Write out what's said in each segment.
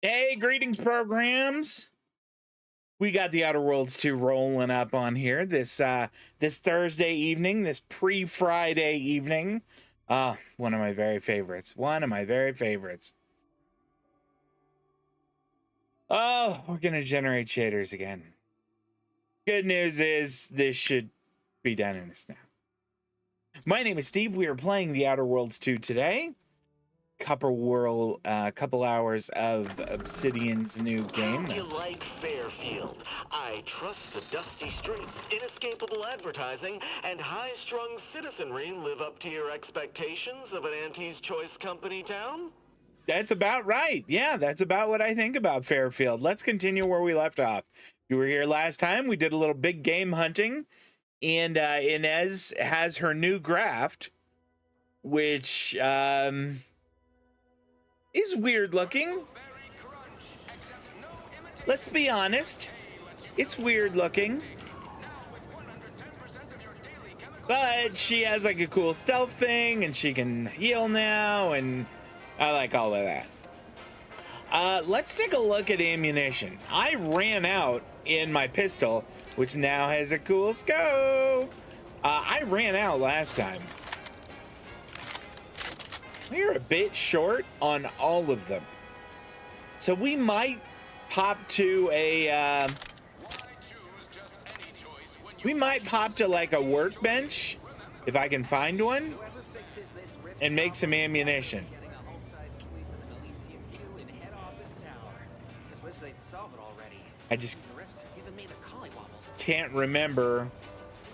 Hey, greetings, programs. We got the Outer Worlds 2 rolling up on here this Thursday evening, this pre-Friday evening. One of my very favorites. One of my very favorites. Oh, we're gonna generate shaders again. Good news is this should be done in a snap. My name is Steve. We are playing the Outer Worlds 2 today. Couple hours of Obsidian's new game. How do you like Fairfield? I trust the dusty streets, inescapable advertising, and high-strung citizenry live up to your expectations of an Auntie's Choice Company town? That's about right. Yeah, that's about what I think about Fairfield. Let's continue where we left off. If you were here last time, we did a little big game hunting, and Inez has her new graft, which is weird looking. Let's be honest. It's weird looking. But she has like a cool stealth thing, and she can heal now, and I like all of that. Let's take a look at ammunition. I ran out in my pistol, which now has a cool scope. I ran out last time. We're a bit short on all of them. So we might pop to a, like a workbench, if I can find one, and make some ammunition. I just can't remember.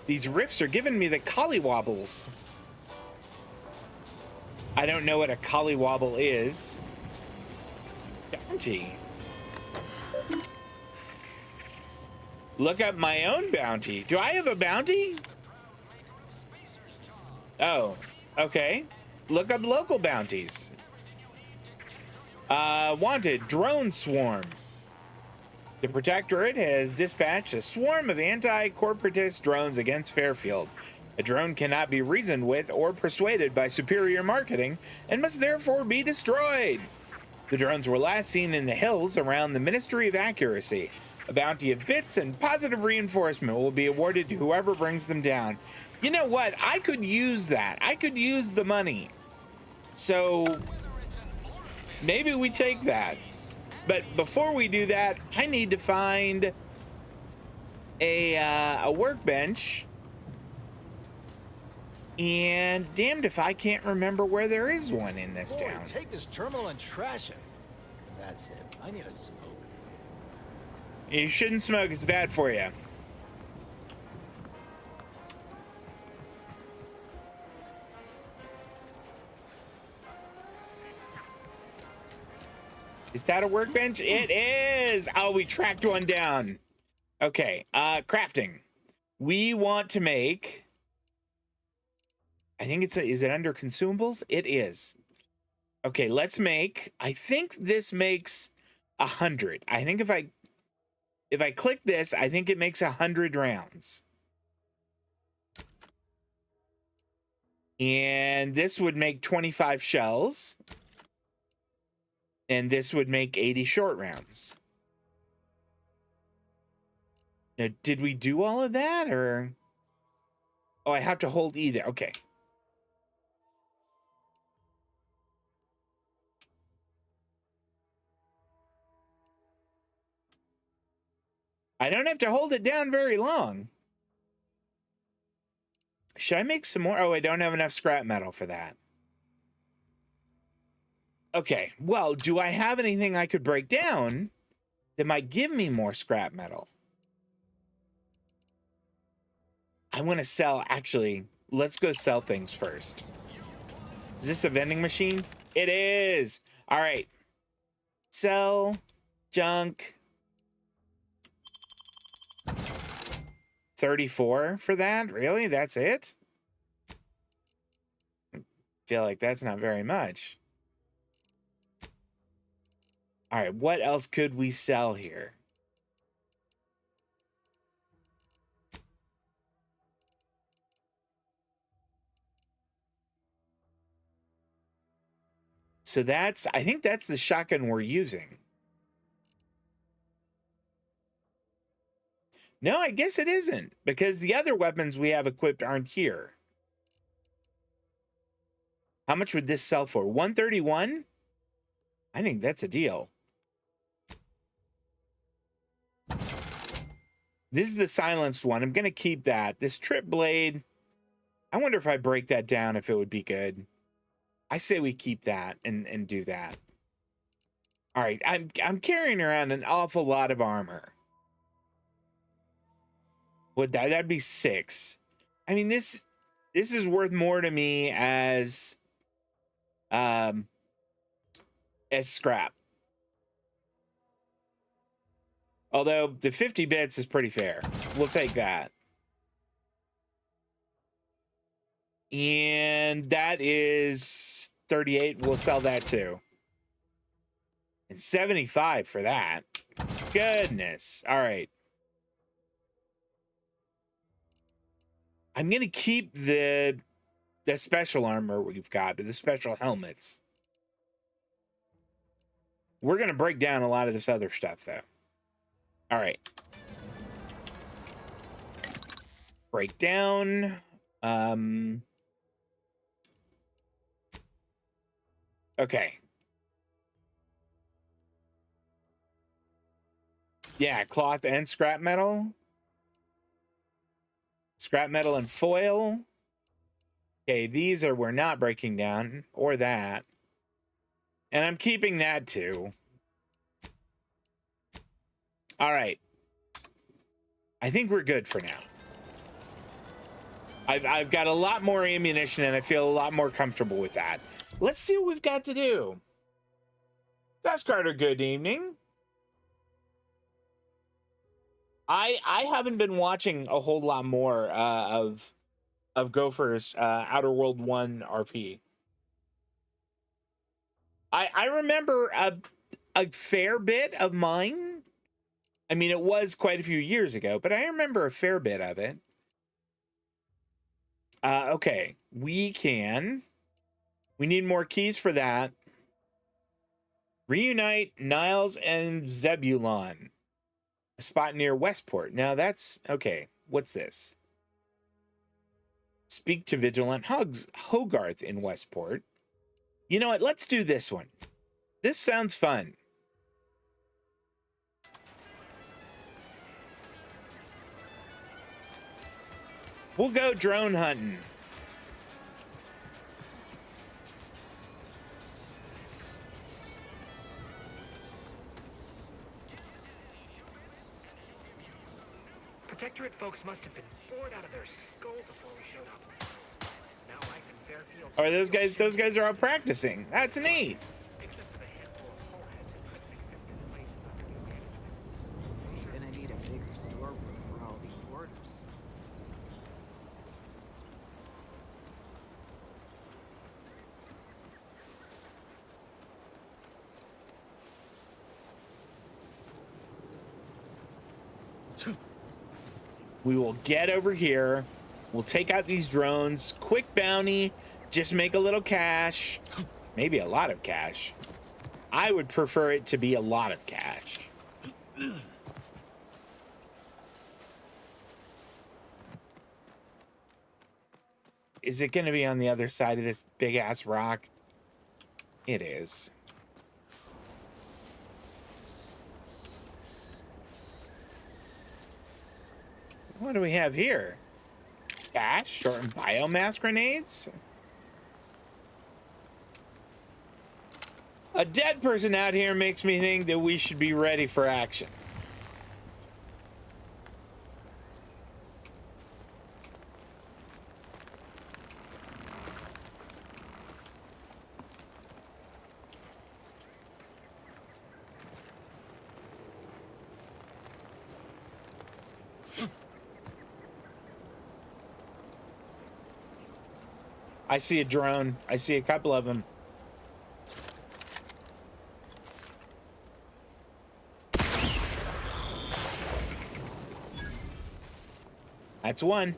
These riffs are giving me the collywobbles. I don't know what a collywobble is. Bounty. Look up my own bounty. Do I have a bounty? Oh, okay. Look up local bounties. Wanted, drone swarm. The Protectorate has dispatched a swarm of anti-corporatist drones against Fairfield. A drone cannot be reasoned with or persuaded by superior marketing and must therefore be destroyed. The drones were last seen in the hills around the Ministry of Accuracy. A bounty of bits and positive reinforcement will be awarded to whoever brings them down. You know what? I could use that. I could use the money. So maybe we take that. But before we do that, I need to find a workbench. And damned if I can't remember where there is one in this town. Take this terminal and trash it. That's it. I need a smoke. You shouldn't smoke. It's bad for you. Is that a workbench? It is. Oh, we tracked one down. Okay. Crafting. We want to make. I think it's is it under consumables? It is. Okay, let's make. I think this makes 100. I think if I click this, I think it makes 100 rounds. And this would make 25 shells. And this would make 80 short rounds. Now, did we do all of that, or? Oh, I have to hold either. Okay. I don't have to hold it down very long. Should I make some more? Oh, I don't have enough scrap metal for that. Okay, well, do I have anything I could break down that might give me more scrap metal? I want to sell, actually, let's go sell things first. Is this a vending machine? It is. All right. Sell junk. 34 for that? Really? That's it? I feel like that's not very much. All right, what else could we sell here? So that's, I think that's the shotgun we're using. No, I guess it isn't, because the other weapons we have equipped aren't here. How much would this sell for? 131? I think that's a deal. This is the silenced one. I'm going to keep that. This trip blade, I wonder if I break that down, if it would be good. I say we keep that and do that. All right, I'm carrying around an awful lot of armor. Would that'd be 6. I mean, this is worth more to me as scrap. Although the 50 bits is pretty fair. We'll take that. And that is 38. We'll sell that too. And 75 for that. Goodness. All right. I'm going to keep the special armor we've got, the special helmets. We're going to break down a lot of this other stuff, though. All right. Break down. Okay. Yeah, cloth and scrap metal. Scrap metal and foil. Okay, these are, we're not breaking down, or that. And I'm keeping that too. All right. I think we're good for now. I've got a lot more ammunition and I feel a lot more comfortable with that. Let's see what we've got to do. Dust Carter, good evening. I haven't been watching a whole lot more of Gopher's Outer World 1 RP. I remember a fair bit of mine. I mean, it was quite a few years ago, but I remember a fair bit of it. Okay, we need more keys for that. Reunite Niles and Zebulon. A spot near Westport. Now that's, okay, what's this? Speak to Vigilant Hogarth in Westport. You know what, let's do this one. This sounds fun. We'll go drone hunting. Protectorate folks must have been bored out of their skulls before we showed up. Now life in Fairfield. All right, those guys are out practicing. That's neat. Except for the handful of hull heads who couldn't accept this place as our new manager. Gonna need a bigger storeroom for all these orders. We will get over here. We'll take out these drones. Quick bounty. Just make a little cash. Maybe a lot of cash. I would prefer it to be a lot of cash. Is it going to be on the other side of this big ass rock? It is. What do we have here? Cash, shortened biomass grenades. A dead person out here makes me think that we should be ready for action. I see a drone. I see a couple of them. That's one.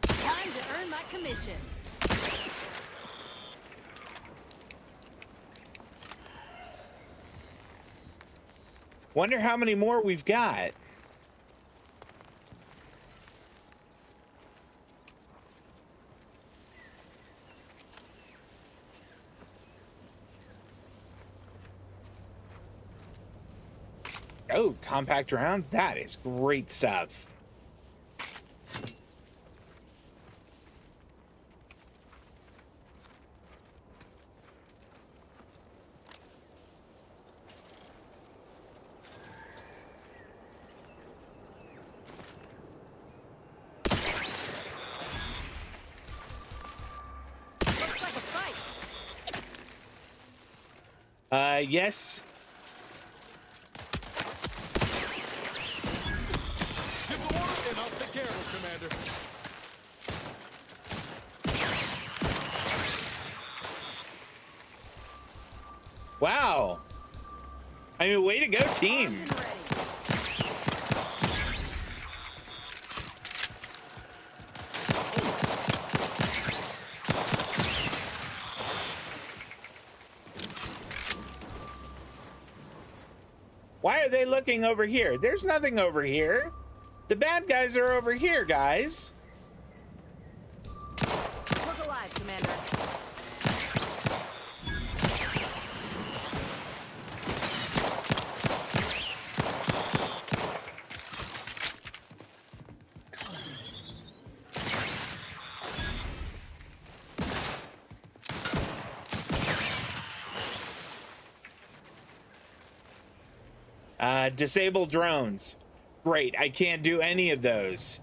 Time to earn my commission. Wonder how many more we've got. Oh, compact rounds. That is great stuff. Yes. Give the order and I'll take care of it, Commander. Wow. I mean, way to go, team. Why are they looking over here? There's nothing over here. The bad guys are over here, guys. Look alive, Commander. Disable drones. Great, I can't do any of those.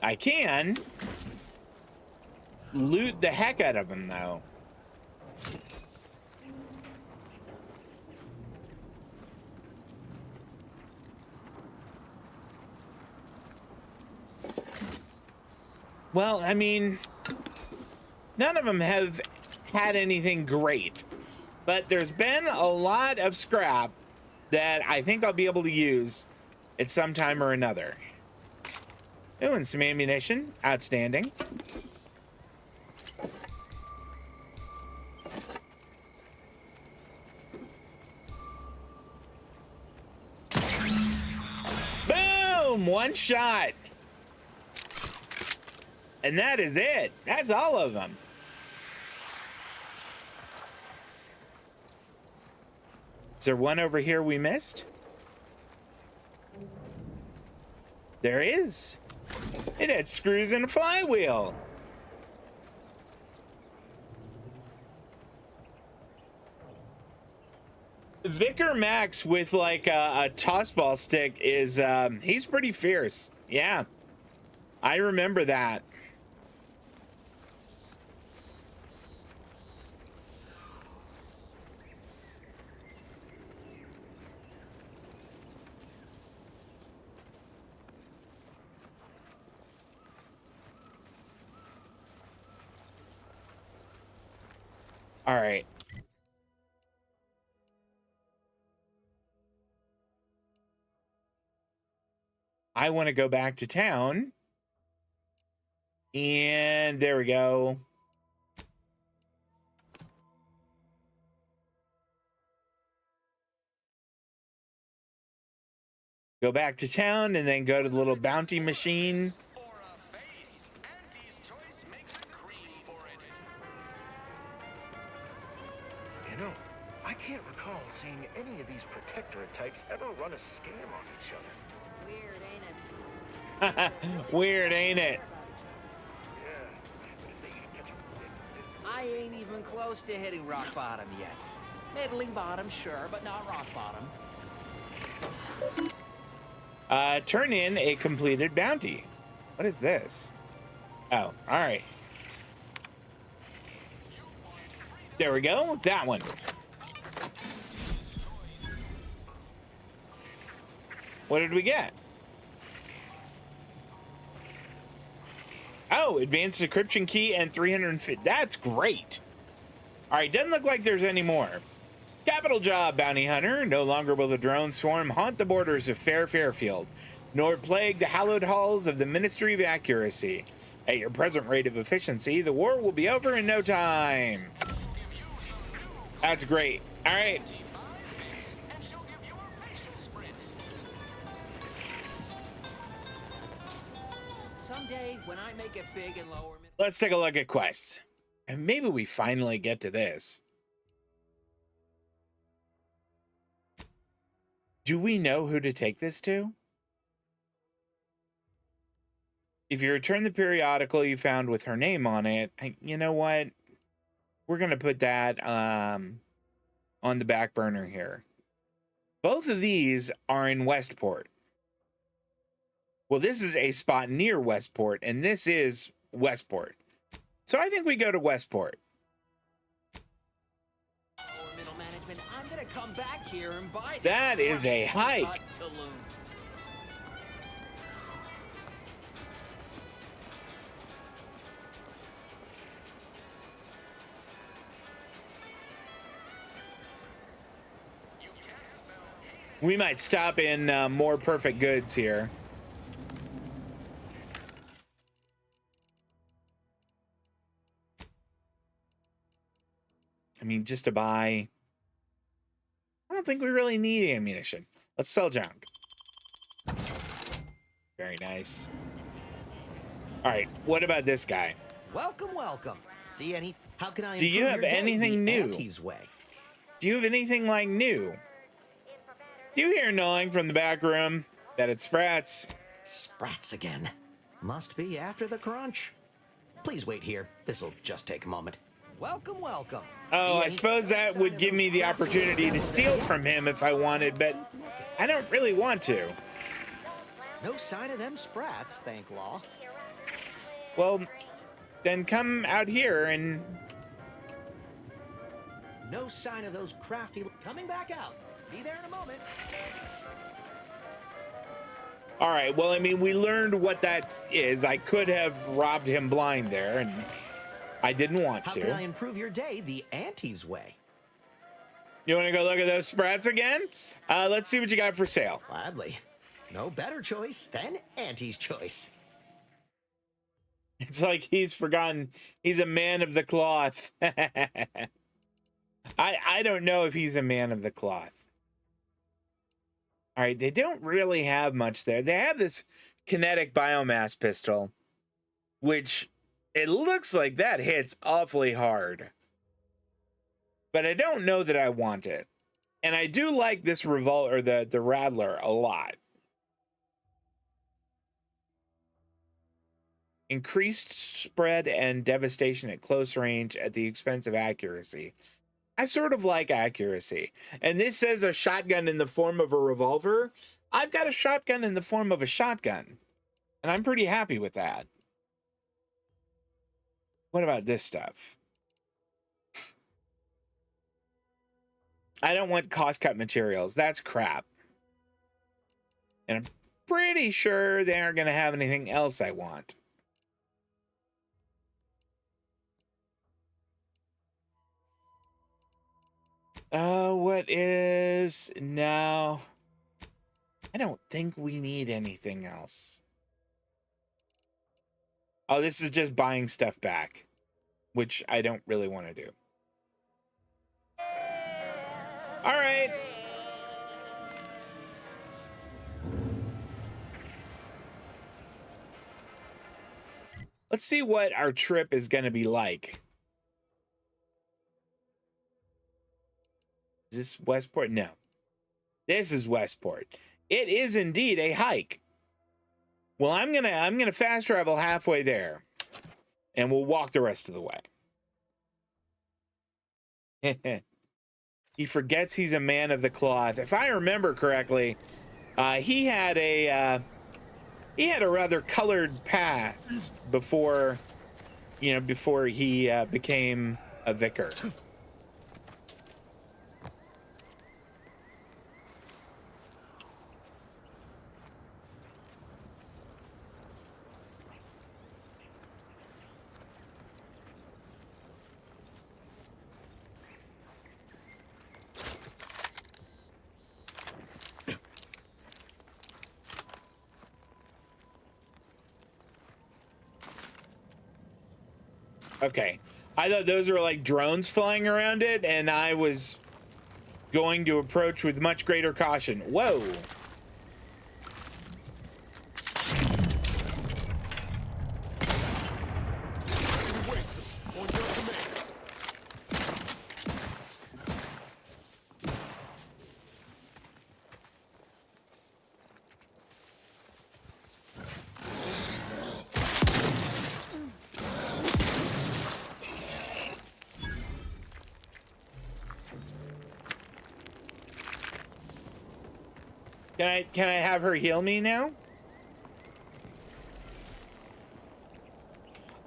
I can loot the heck out of them, though. Well, I mean, none of them have had anything great, but there's been a lot of scrap that I think I'll be able to use at some time or another. Oh, and some ammunition. Outstanding. Boom! One shot. And that is it. That's all of them. Is there one over here we missed? There is. It had screws and a flywheel. Vicar Max with like a tossball stick is, he's pretty fierce. Yeah, I remember that. All right. I want to go back to town. And there we go. Go back to town and then go to the little bounty machine. You know, I can't recall seeing any of these Protectorate types ever run a scam on each other. Weird, ain't it? Weird, ain't it? I ain't even close to hitting rock bottom yet. Middling bottom, sure, but not rock bottom. Turn in a completed bounty. What is this? Oh, all right. There we go. That one. What did we get? Oh, advanced decryption key and 350. That's great. All right, doesn't look like there's any more. Capital job, bounty hunter. No longer will the drone swarm haunt the borders of Fairfield, nor plague the hallowed halls of the Ministry of Accuracy. At your present rate of efficiency, the war will be over in no time. That's great. All right. Someday, when I make it big and lower... Let's take a look at quests. And maybe we finally get to this. Do we know who to take this to? If you return the periodical you found with her name on it, you know what? We're going to put that on the back burner here. Both of these are in Westport. Well, this is a spot near Westport, and this is Westport. So I think we go to Westport. Middle management, I'm gonna come back here and buy this. That is a hike. We might stop in More Perfect Goods here. I mean, just to buy. I don't think we really need ammunition. Let's sell junk. Very nice. All right, what about this guy? Welcome, welcome. See any? How can I? Do you have anything new? Auntie's way. Do you have anything like new? Do you hear gnawing from the back room? That it's Sprats. Sprats again. Must be after the crunch. Please wait here. This'll just take a moment. Welcome, welcome. Oh, I suppose that would give me the opportunity to steal from him if I wanted, but I don't really want to. No sign of them Sprats, thank law. Well, then come out here and... No sign of those crafty... Coming back out. Be there in a moment. All right, well, I mean, we learned what that is. I could have robbed him blind there, and I didn't want to. How can I improve your day the Auntie's way? You want to go look at those Sprats again? Let's see what you got for sale. Gladly. No better choice than Auntie's choice. It's like he's forgotten he's a man of the cloth. I don't know if he's a man of the cloth. All right, they don't really have much there. They have this kinetic biomass pistol, which it looks like that hits awfully hard. But I don't know that I want it. And I do like this revolver, the Rattler, a lot. Increased spread and devastation at close range at the expense of accuracy. I sort of like accuracy. And this says a shotgun in the form of a revolver. I've got a shotgun in the form of a shotgun. And I'm pretty happy with that. What about this stuff? I don't want cost cut materials. That's crap. And I'm pretty sure they aren't going to have anything else I want. What is now? I don't think we need anything else. Oh, this is just buying stuff back, which I don't really want to do. All right. Let's see what our trip is going to be like. Is this Westport? No. This is Westport. It is indeed a hike. Well, I'm gonna fast travel halfway there, and we'll walk the rest of the way. He forgets he's a man of the cloth. If I remember correctly, he had a rather colored past before he became a vicar. Okay, I thought those were like drones flying around it, and I was going to approach with much greater caution. Whoa. Can I have her heal me now?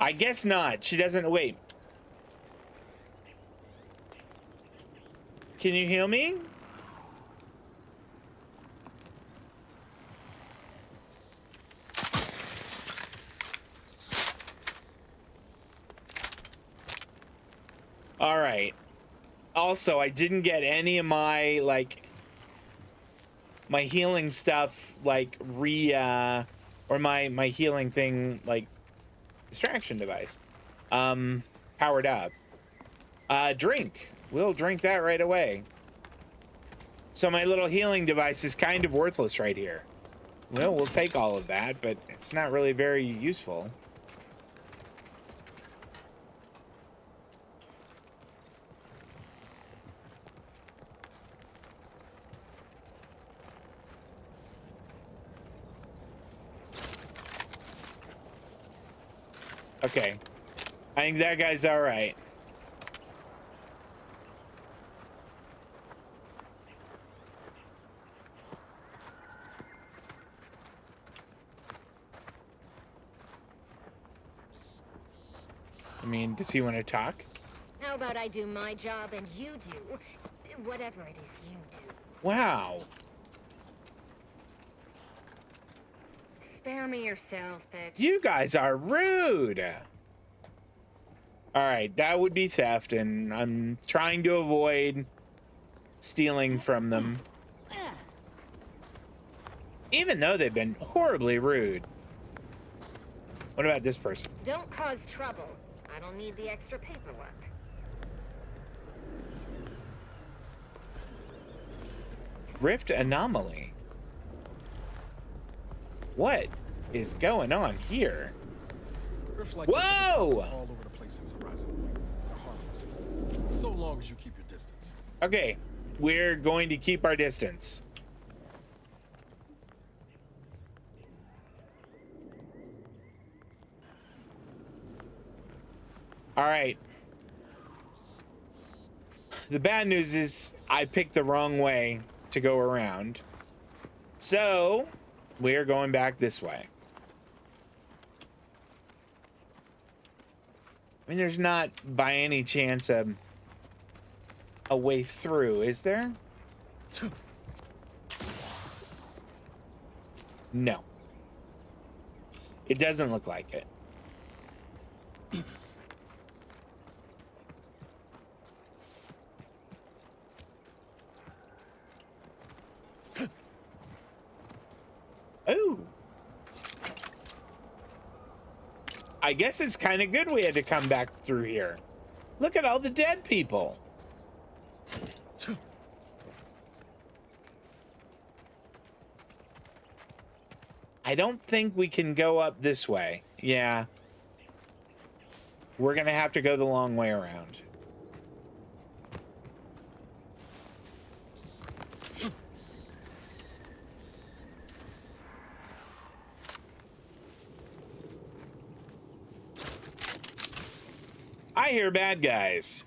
I guess not. She doesn't wait. Can you heal me? All right. Also, I didn't get any of my my healing stuff or my healing thing distraction device powered up. Drink. We'll drink that right away. So my little healing device is kind of worthless right here. Well, we'll take all of that, but it's not really very useful. Okay. I think that guy's all right. I mean, does he want to talk? How about I do my job and you do whatever it is you do? Wow. Spare me your sales pitch. You guys are rude. All right, that would be theft, and I'm trying to avoid stealing from them. Even though they've been horribly rude. What about this person? Don't cause trouble. I don't need the extra paperwork. Rift anomaly. What is going on here? Rifts like Whoa! this have been all over the place since Horizon Point. They're harmless. So long as you keep your distance. Okay, we're going to keep our distance. All right. The bad news is I picked the wrong way to go around. So we're going back this way. I mean, there's not by any chance a way through, is there? No. It doesn't look like it. Oh. I guess it's kind of good we had to come back through here. Look at all the dead people. I don't think we can go up this way. Yeah. We're gonna have to go the long way around. I hear bad guys.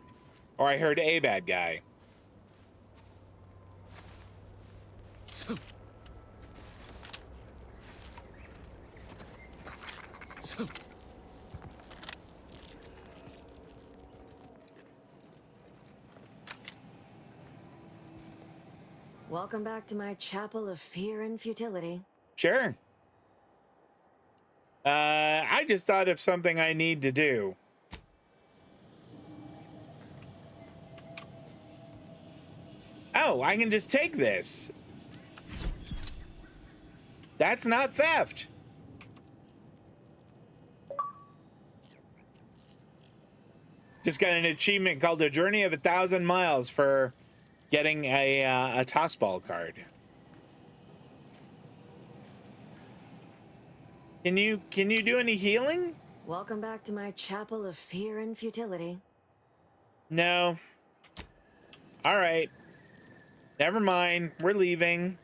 Or I heard a bad guy. Welcome back to my chapel of fear and futility. Sure. I just thought of something I need to do. Oh, I can just take this. That's not theft. Just got an achievement called A Journey of 1,000 Miles for getting a tossball card. Can you do any healing? Welcome back to my chapel of fear and futility. No. All right. Never mind. We're leaving.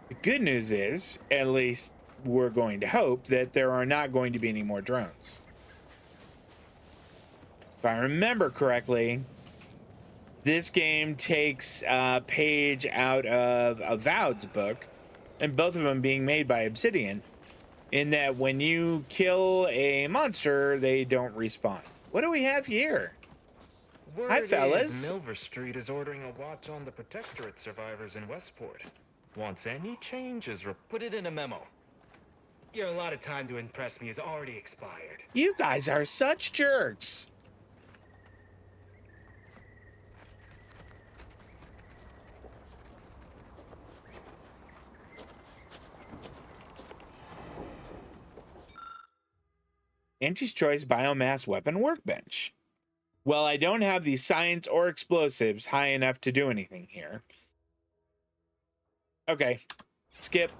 The good news is, at least we're going to hope, that there are not going to be any more drones. If I remember correctly, this game takes a page out of Avowed's book, and both of them being made by Obsidian, in that when you kill a monster, they don't respawn. What do we have here? Word Hi, fellas. is Milver Street is ordering a watch on the Protectorate survivors in Westport. Wants any changes, put it in a memo. Your allotted time to impress me has already expired. You guys are such jerks. Auntie's Choice Biomass Weapon Workbench. Well, I don't have the science or explosives high enough to do anything here. Okay, skip.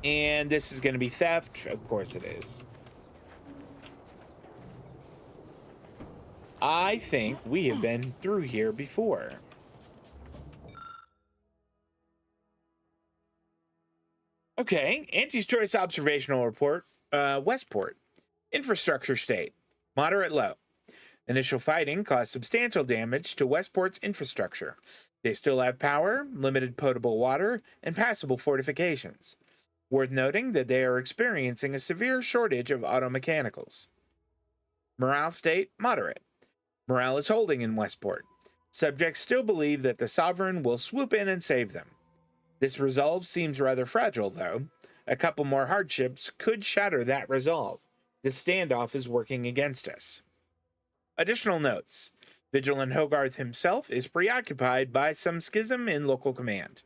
And this is going to be theft. Of course it is. I think we have been through here before. Okay, Auntie's Choice Observational Report, Westport. Infrastructure state, moderate low. Initial fighting caused substantial damage to Westport's infrastructure. They still have power, limited potable water, and passable fortifications. Worth noting that they are experiencing a severe shortage of auto mechanicals. Morale state, moderate. Morale is holding in Westport. Subjects still believe that the Sovereign will swoop in and save them. This resolve seems rather fragile, though. A couple more hardships could shatter that resolve. This standoff is working against us. Additional notes. Vigilant Hogarth himself is preoccupied by some schism in local command.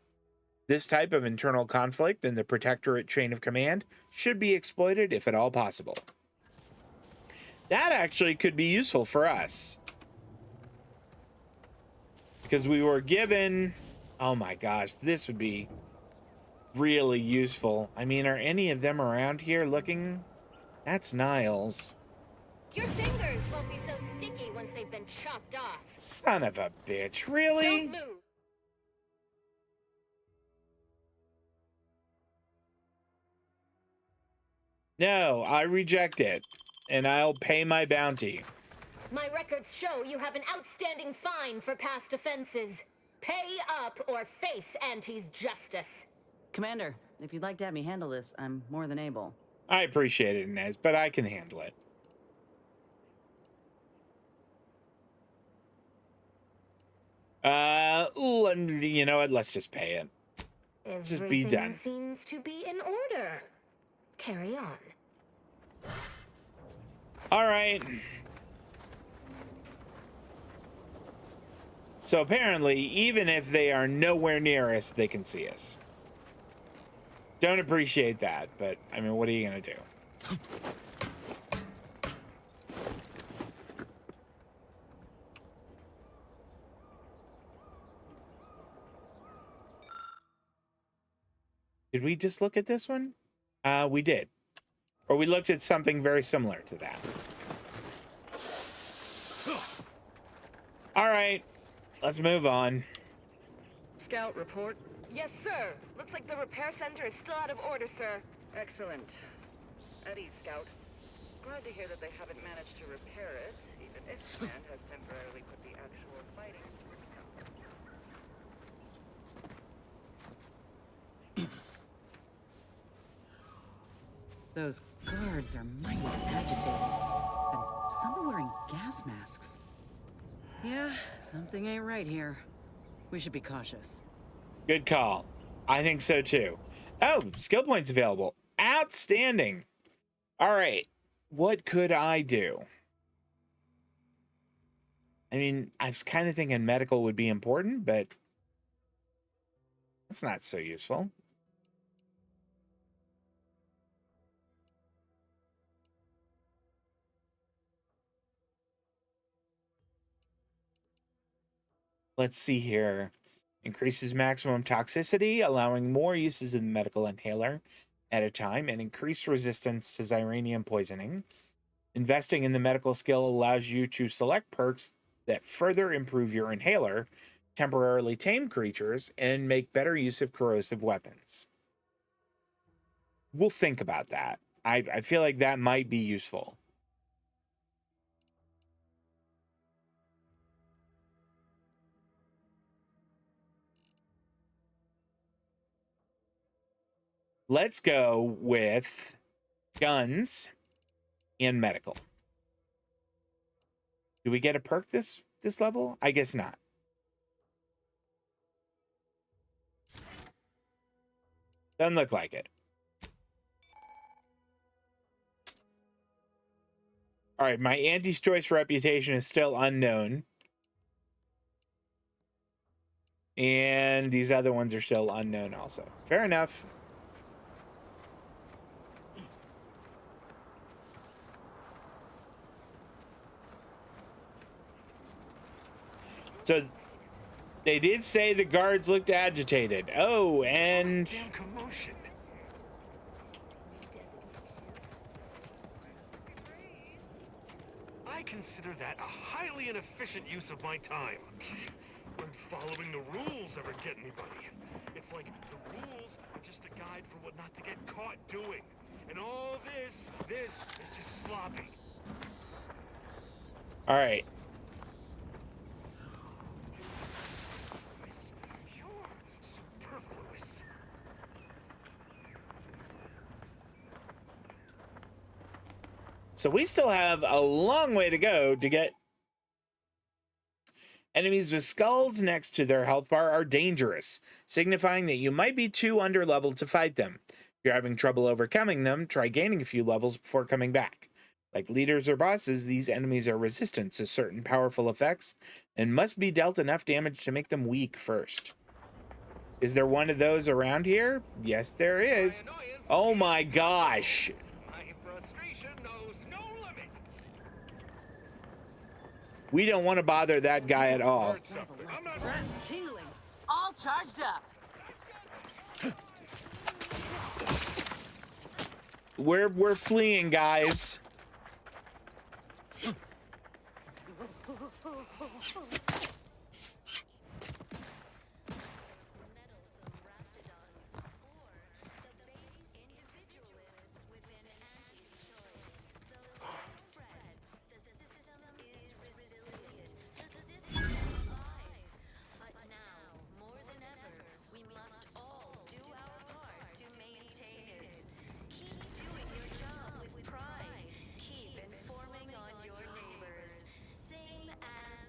This type of internal conflict in the Protectorate chain of command should be exploited if at all possible. That actually could be useful for us. Because we were given... Oh my gosh, this would be really useful. I mean, are any of them around here looking? That's Niles. Your fingers won't be so sticky once they've been chopped off. Son of a bitch, really? Don't move. No, I reject it, and I'll pay my bounty. My records show you have an outstanding fine for past offenses. Pay up or face Auntie's justice. Commander, if you'd like to have me handle this, I'm more than able. I appreciate it, Inez, but I can handle it. You know what? Let's just pay it. Let's just be done. Everything seems to be in order. Carry on. All right. So apparently, even if they are nowhere near us, they can see us. Don't appreciate that, but I mean, what are you gonna do? Did we just look at this one? We did. Or we looked at something very similar to that. All right, let's move on. Scout, report. Yes, sir. Looks like the repair center is still out of order, sir. Excellent. At ease, Scout. Glad to hear that they haven't managed to repair it, even if command has temporarily put the actual fighting. Those guards are mighty agitated, and some are wearing gas masks. Yeah, something ain't right here. We should be cautious. Good call. I think so too. Oh, skill points available. Outstanding. All right. What could I do? I mean, I was kind of thinking medical would be important, but that's not so useful. Let's see here. Increases maximum toxicity, allowing more uses of the medical inhaler at a time, and increased resistance to xyranium poisoning. Investing in the medical skill allows you to select perks that further improve your inhaler, temporarily tame creatures, and make better use of corrosive weapons. we'll think about that. I feel like that might be useful. Let's go with guns and medical. Do we get a perk this level? I guess not. Doesn't look like it. All right, my Auntie's choice reputation is still unknown. And these other ones are still unknown also. Fair enough. So they did say the guards looked agitated. Oh, and Damn commotion. I consider that a highly inefficient use of my time. Where'd following the rules ever get anybody? It's like the rules are just a guide for what not to get caught doing. And all this is just sloppy. all right. You're superfluous. So we still have a long way to go to get... Enemies with skulls next to their health bar are dangerous, signifying that you might be too underleveled to fight them. If you're having trouble overcoming them, try gaining a few levels before coming back. Like leaders or bosses, these enemies are resistant to certain powerful effects and must be dealt enough damage to make them weak first. Is there one of those around here? Yes, there is. Oh my gosh. My frustration knows no limit. We don't want to bother that guy at all. I'm not Tingling. All charged up. We're fleeing, guys.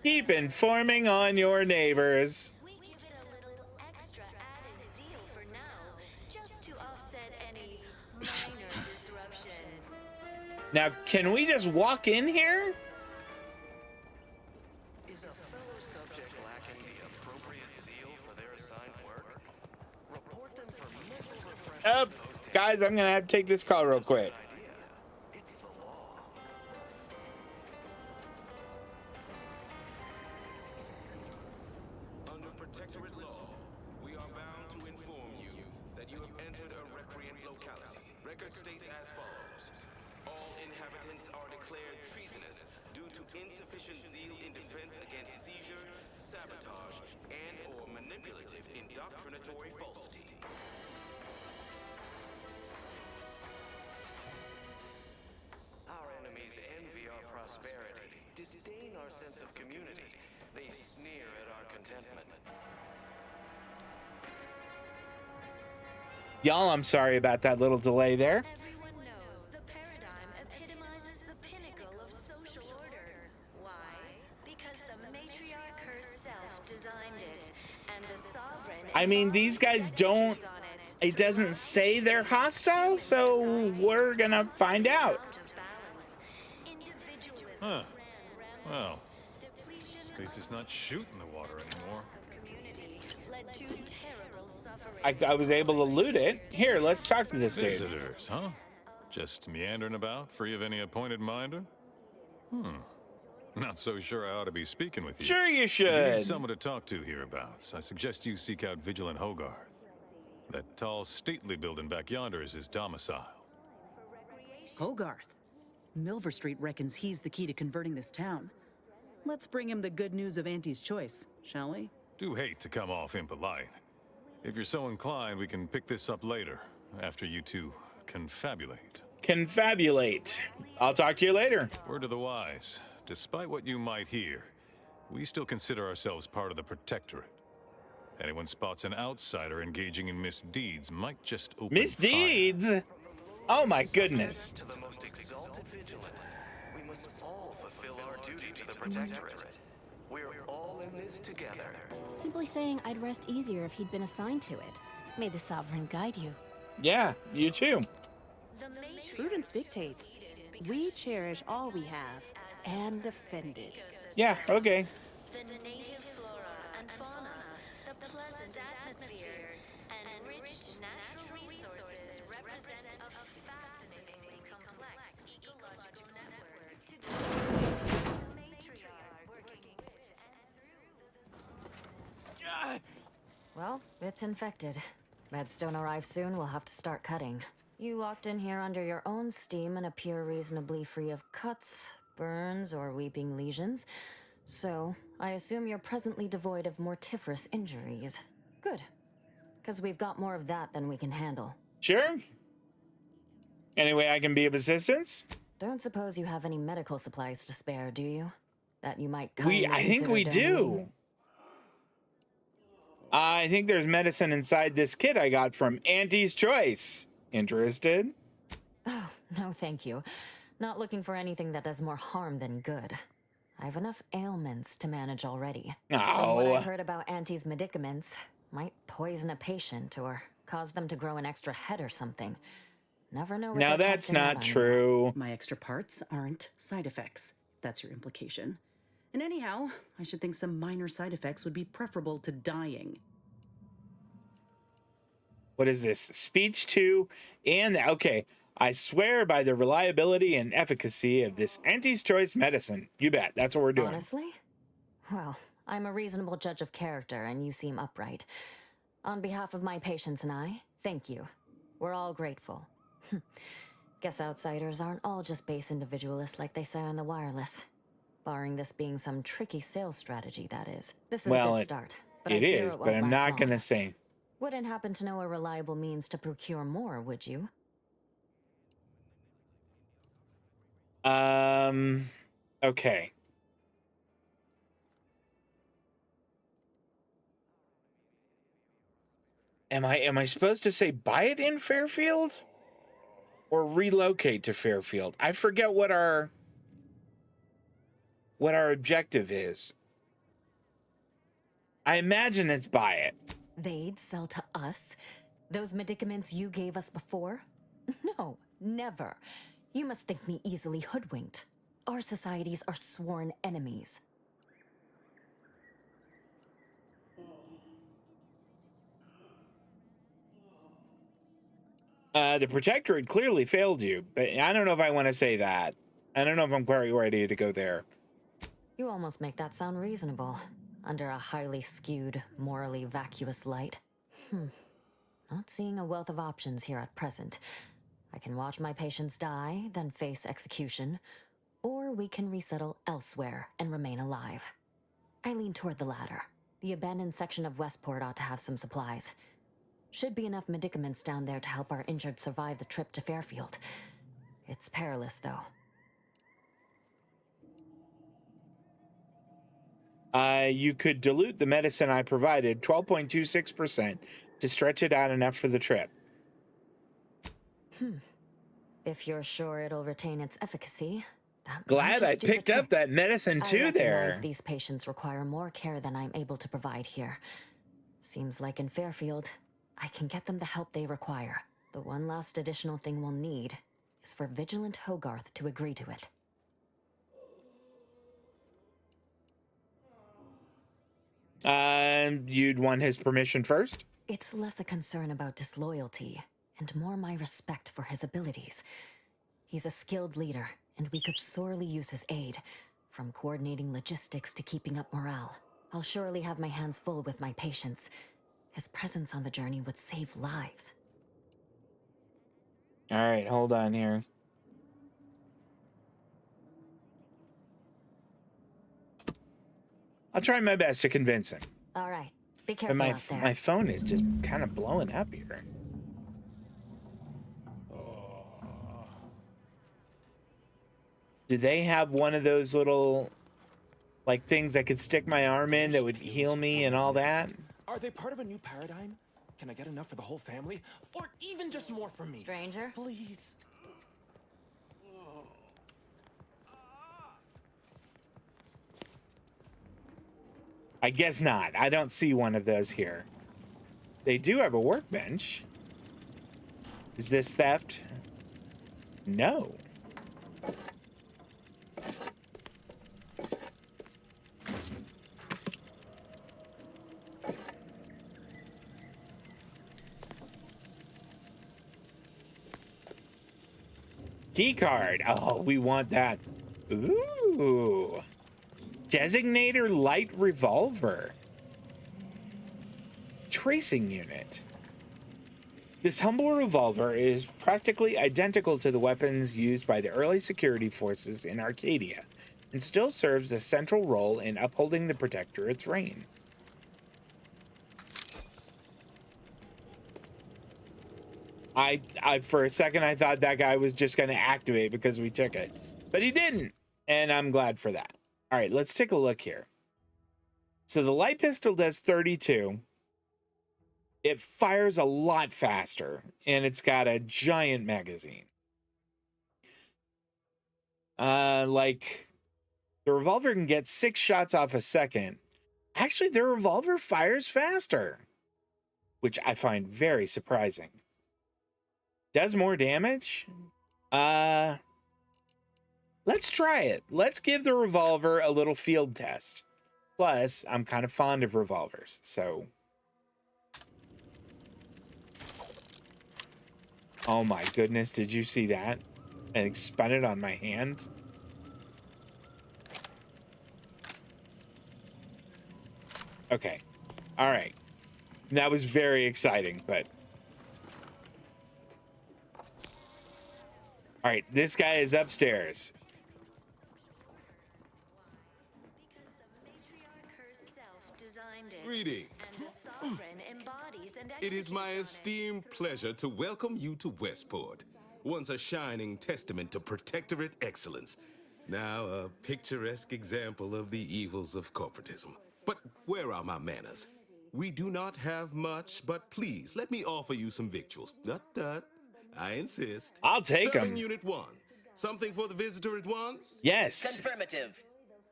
Keep informing on your neighbors. We give it a little extra added zeal for now, just to offset any minor disruption. Now, can we just walk in here? Is a fellow subject lacking the appropriate zeal for their assigned work? Report them for mental refreshment. Guys, I'm gonna have to take this call real quick. It's the law. Under Protectorate law, we are bound to inform you that you have entered a recreant locality. Record states as follows. All inhabitants are declared treasonous due to insufficient zeal in defense against seizure, sabotage, and/or manipulative indoctrinatory falsity. Our enemies envy our prosperity, disdain our sense of community. They sneer at our contentment. Y'all, I'm sorry about that little delay there. Everyone knows the paradigm epitomizes the pinnacle of social order. Why? Because the matriarch herself designed it, and the sovereign... I mean, these guys don't... It doesn't say they're hostile, so we're gonna find out. Huh. Well, at least it's not shooting the water anymore. I was able to loot it. Here, let's talk to this dude. Visitors, huh? Just meandering about, free of any appointed minder? Not so sure I ought to be speaking with you. Sure you If you should. need someone to talk to hereabouts, I suggest you seek out Vigilant Hogarth. That tall, stately building back yonder is his domicile. Hogarth. Milver Street reckons he's the key to converting this town. Let's bring him the good news of Auntie's choice, shall we? Do hate to come off impolite. If you're so inclined, we can pick this up later, after you two confabulate. Confabulate. I'll talk to you later. Word of the wise. Despite what you might hear, we still consider ourselves part of the Protectorate. Anyone spots an outsider engaging in misdeeds might just open Misdeeds? fire. Oh my goodness. To the most exalted vigilant, we must all fulfill our duty to the Protectorate. We're all in this together. Simply saying I'd rest easier if he'd been assigned to it. May the Sovereign guide you. Yeah, you too. Prudence dictates. We cherish all we have and defend it. Yeah, okay. The native flora and fauna, the pleasant atmosphere, and rich natural resources represent a fascinatingly complex ecological network to the matriarch working with and through Well, it's infected. Redstone arrives soon, we'll have to start cutting. You walked in here under your own steam and appear reasonably free of cuts, burns, or weeping lesions. So, I assume you're presently devoid of mortiferous injuries. Good. Because we've got more of that than we can handle. Sure. Any way I can be of assistance? Don't suppose you have any medical supplies to spare, do you? That you might I think we do. I think there's medicine inside this kit I got from Auntie's Choice. Interested? Oh, no thank you. Not looking for anything that does more harm than good. I have enough ailments to manage already. From what I've heard about Auntie's medicaments, might poison a patient or cause them to grow an extra head or something. Never know what Now they're that's testing out not on. true. My extra parts aren't side effects. That's your implication. And anyhow, I should think some minor side effects would be preferable to dying. What is this? Speech to and okay. I swear by the reliability and efficacy of this Auntie's Choice medicine. You bet. That's what we're doing. Honestly? Well, I'm a reasonable judge of character, and you seem upright. On behalf of my patients and I, thank you. We're all grateful. Guess outsiders aren't all just base individualists like they say on the wireless. Barring this being some tricky sales strategy, that is. This is a good start. But It is, but I'm not going to say. Wouldn't happen to know a reliable means to procure more, would you? Okay. Am I supposed to say buy it in Fairfield or relocate to Fairfield? I forget what our objective is. I imagine it's buy it. They'd sell to us? Those medicaments you gave us before? No, never. You must think me easily hoodwinked. Our societies are sworn enemies. The Protectorate clearly failed you, but I don't know if I want to say that. I don't know if I'm quite ready to go there. You almost make that sound reasonable, under a highly skewed, morally vacuous light. Not seeing a wealth of options here at present. I can watch my patients die, then face execution, or we can resettle elsewhere and remain alive. I lean toward the latter. The abandoned section of Westport ought to have some supplies. Should be enough medicaments down there to help our injured survive the trip to Fairfield. It's perilous, though. You could dilute the medicine I provided, 12.26%, to stretch it out enough for the trip. If you're sure it'll retain its efficacy, that Glad I picked up that medicine too I recognize there. These patients require more care than I'm able to provide here. Seems like in Fairfield, I can get them the help they require. The one last additional thing we'll need is for Vigilant Hogarth to agree to it. You'd want his permission first? It's less a concern about disloyalty and more my respect for his abilities. He's a skilled leader, and we could sorely use his aid, from coordinating logistics to keeping up morale. I'll surely have my hands full with my patients. His presence on the journey would save lives. All right, hold on here. I'll try my best to convince him. All right, be But careful out there. my phone is just kind of blowing up here. Do they have one of those little, like, things I could stick my arm in that would heal me and all that? Are they part of a new paradigm? Can I get enough for the whole family? Or even just more for me? Stranger? Please. I guess not. I don't see one of those here. They do have a workbench. Is this theft? No. Key card. Oh, we want that. Ooh. Designator light revolver. Tracing unit. This humble revolver is practically identical to the weapons used by the early security forces in Arcadia and still serves a central role in upholding the Protectorate's reign. I for a second I thought that guy was just going to activate because we took it, but he didn't, and I'm glad for that. All right, let's take a look here. So the light pistol does 32. It fires a lot faster, and it's got a giant magazine. Like, the revolver can get 6 shots off a second. Actually, the revolver fires faster, which I find very surprising. Does more damage? Let's try it. Let's give the revolver a little field test. Plus, I'm kind of fond of revolvers, so... Oh my goodness, did you see that? And spun it on my hand. Okay. All right. That was very exciting, but... All right, this guy is upstairs. Greetings. It is my esteemed pleasure to welcome you to Westport, once a shining testament to Protectorate excellence, now a picturesque example of the evils of corporatism. But where are my manners? We do not have much, but please let me offer you some victuals. Tut. I insist. I'll take them. Serving Unit 1. Something for the visitor at once? Yes. Confirmative.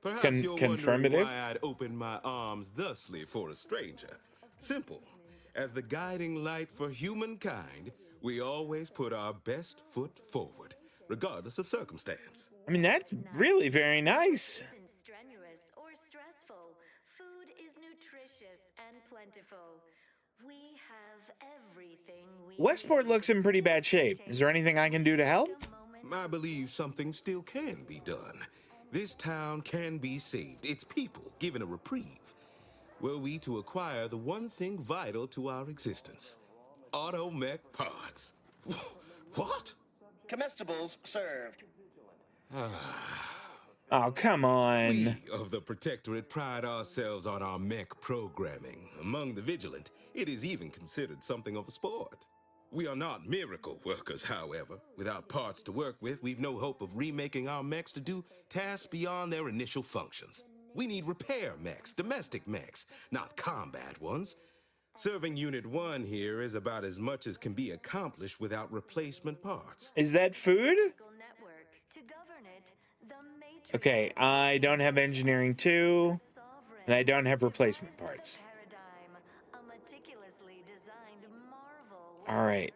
Perhaps you're wondering why I'd open my arms thusly for a stranger. Simple. As the guiding light for humankind, we always put our best foot forward, regardless of circumstance. I mean, that's really very nice. Strenuous or stressful, food is nutritious and plentiful. We have everything we Westport looks in pretty bad shape. Is there anything I can do to help? I believe something still can be done. This town can be saved, its people given a reprieve. Were we to acquire the one thing vital to our existence, automech parts. What? Comestibles served. Oh, come on. We of the Protectorate pride ourselves on our mech programming. Among the vigilant, it is even considered something of a sport. We are not miracle workers, however. Without parts to work with, we've no hope of remaking our mechs to do tasks beyond their initial functions. We need repair mechs, domestic mechs, not combat ones. Serving Unit 1 here is about as much as can be accomplished without replacement parts. Is that food? Okay, I don't have engineering 2, and I don't have replacement parts. All right,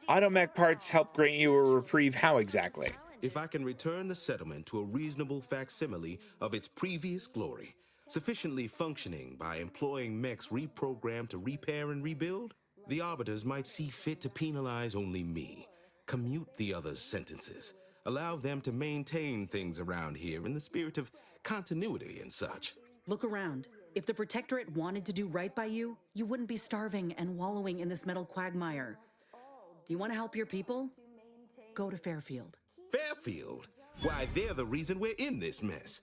automech parts help grant you a reprieve. How exactly? If I can return the settlement to a reasonable facsimile of its previous glory, sufficiently functioning by employing mechs reprogrammed to repair and rebuild, the arbiters might see fit to penalize only me, commute the others' sentences, allow them to maintain things around here in the spirit of continuity and such. Look around. If the Protectorate wanted to do right by you, you wouldn't be starving and wallowing in this metal quagmire. Do you want to help your people? Go to Fairfield. Fairfield? Why, they're the reason we're in this mess.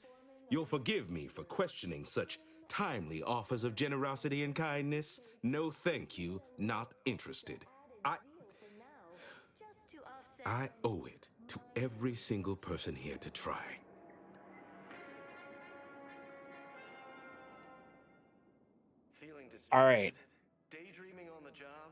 You'll forgive me for questioning such timely offers of generosity and kindness. No thank you, not interested. I owe it to every single person here to try. All right. Daydreaming on the job?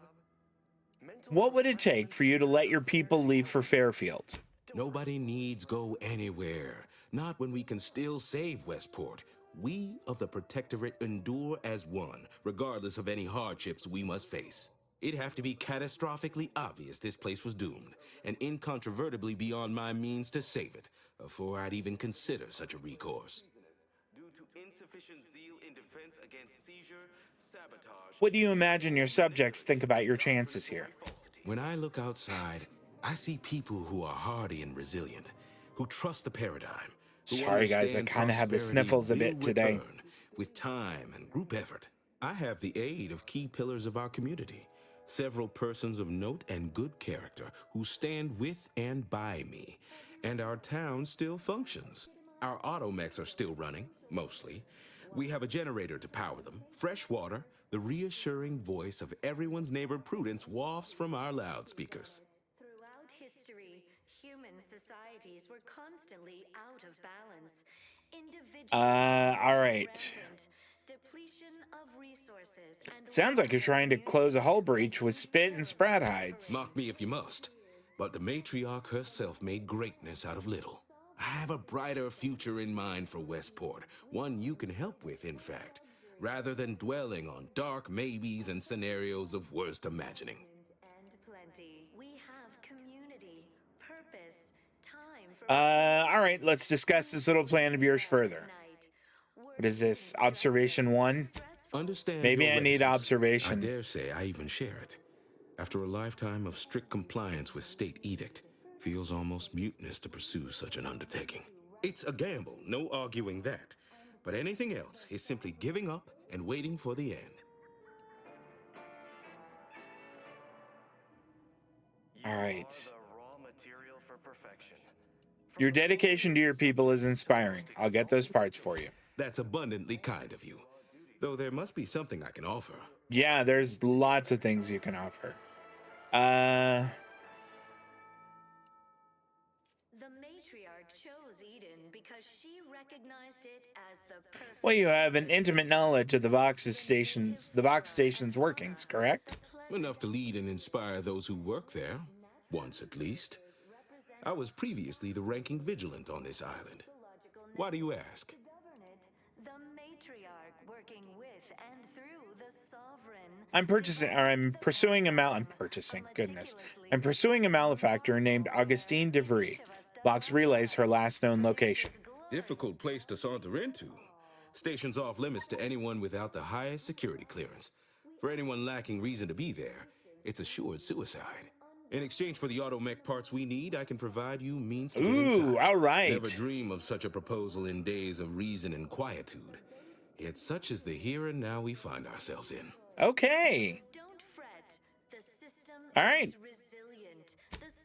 What would it take for you to let your people leave for Fairfield? Nobody needs go anywhere. Not when we can still save Westport. We of the Protectorate endure as one, regardless of any hardships we must face. It'd have to be catastrophically obvious this place was doomed, and incontrovertibly beyond my means to save it, before I'd even consider such a recourse. Due to insufficient zeal in defense against seizure, sabotage. What do you imagine your subjects think about your chances here? When I look outside, I see people who are hardy and resilient, who trust the paradigm. Who Sorry, guys, I understand kind of have the prosperity sniffles a will bit today. return with time and group effort. I have the aid of key pillars of our community, several persons of note and good character who stand with and by me, and our town still functions. Our automechs are still running, mostly. We have a generator to power them, fresh water, the reassuring voice of everyone's neighbor Prudence wafts from our loudspeakers. Throughout history, human societies were constantly out of balance. All right. Depletion of resources and Sounds like you're trying to close a hull breach with spit and sprat hides. Mock me if you must, but the matriarch herself made greatness out of little. I have a brighter future in mind for Westport, one you can help with, in fact, rather than dwelling on dark maybes and scenarios of worst imagining. we have community, purpose, time for All right, let's discuss this little plan of yours further. What is this? Observation 1? Understand Maybe your I need reticence. observation. I dare say I even share it. After a lifetime of strict compliance with state edict, feels almost mutinous to pursue such an undertaking. It's a gamble, no arguing that. But anything else is simply giving up and waiting for the end. All right. Your dedication to your people is inspiring. I'll get those parts for you. That's abundantly kind of you. Though there must be something I can offer. Yeah, there's lots of things you can offer. The matriarch chose Eden because she recognized it as the perfect. Well, you have an intimate knowledge of the Vox station's workings, correct? Enough to lead and inspire those who work there, once at least. I was previously the ranking vigilant on this island. Why do you ask? The matriarch working with and through the sovereign. I'm pursuing a malefactor named Augustine de Vries. Vox Relay's her last known location. Difficult place to saunter into. Station's off limits to anyone without the highest security clearance. For anyone lacking reason to be there, it's assured suicide. In exchange for the automech parts we need, I can provide you means to get inside. Ooh, all right. Never dream of such a proposal in days of reason and quietude. Yet such is the here and now we find ourselves in. Okay. All right.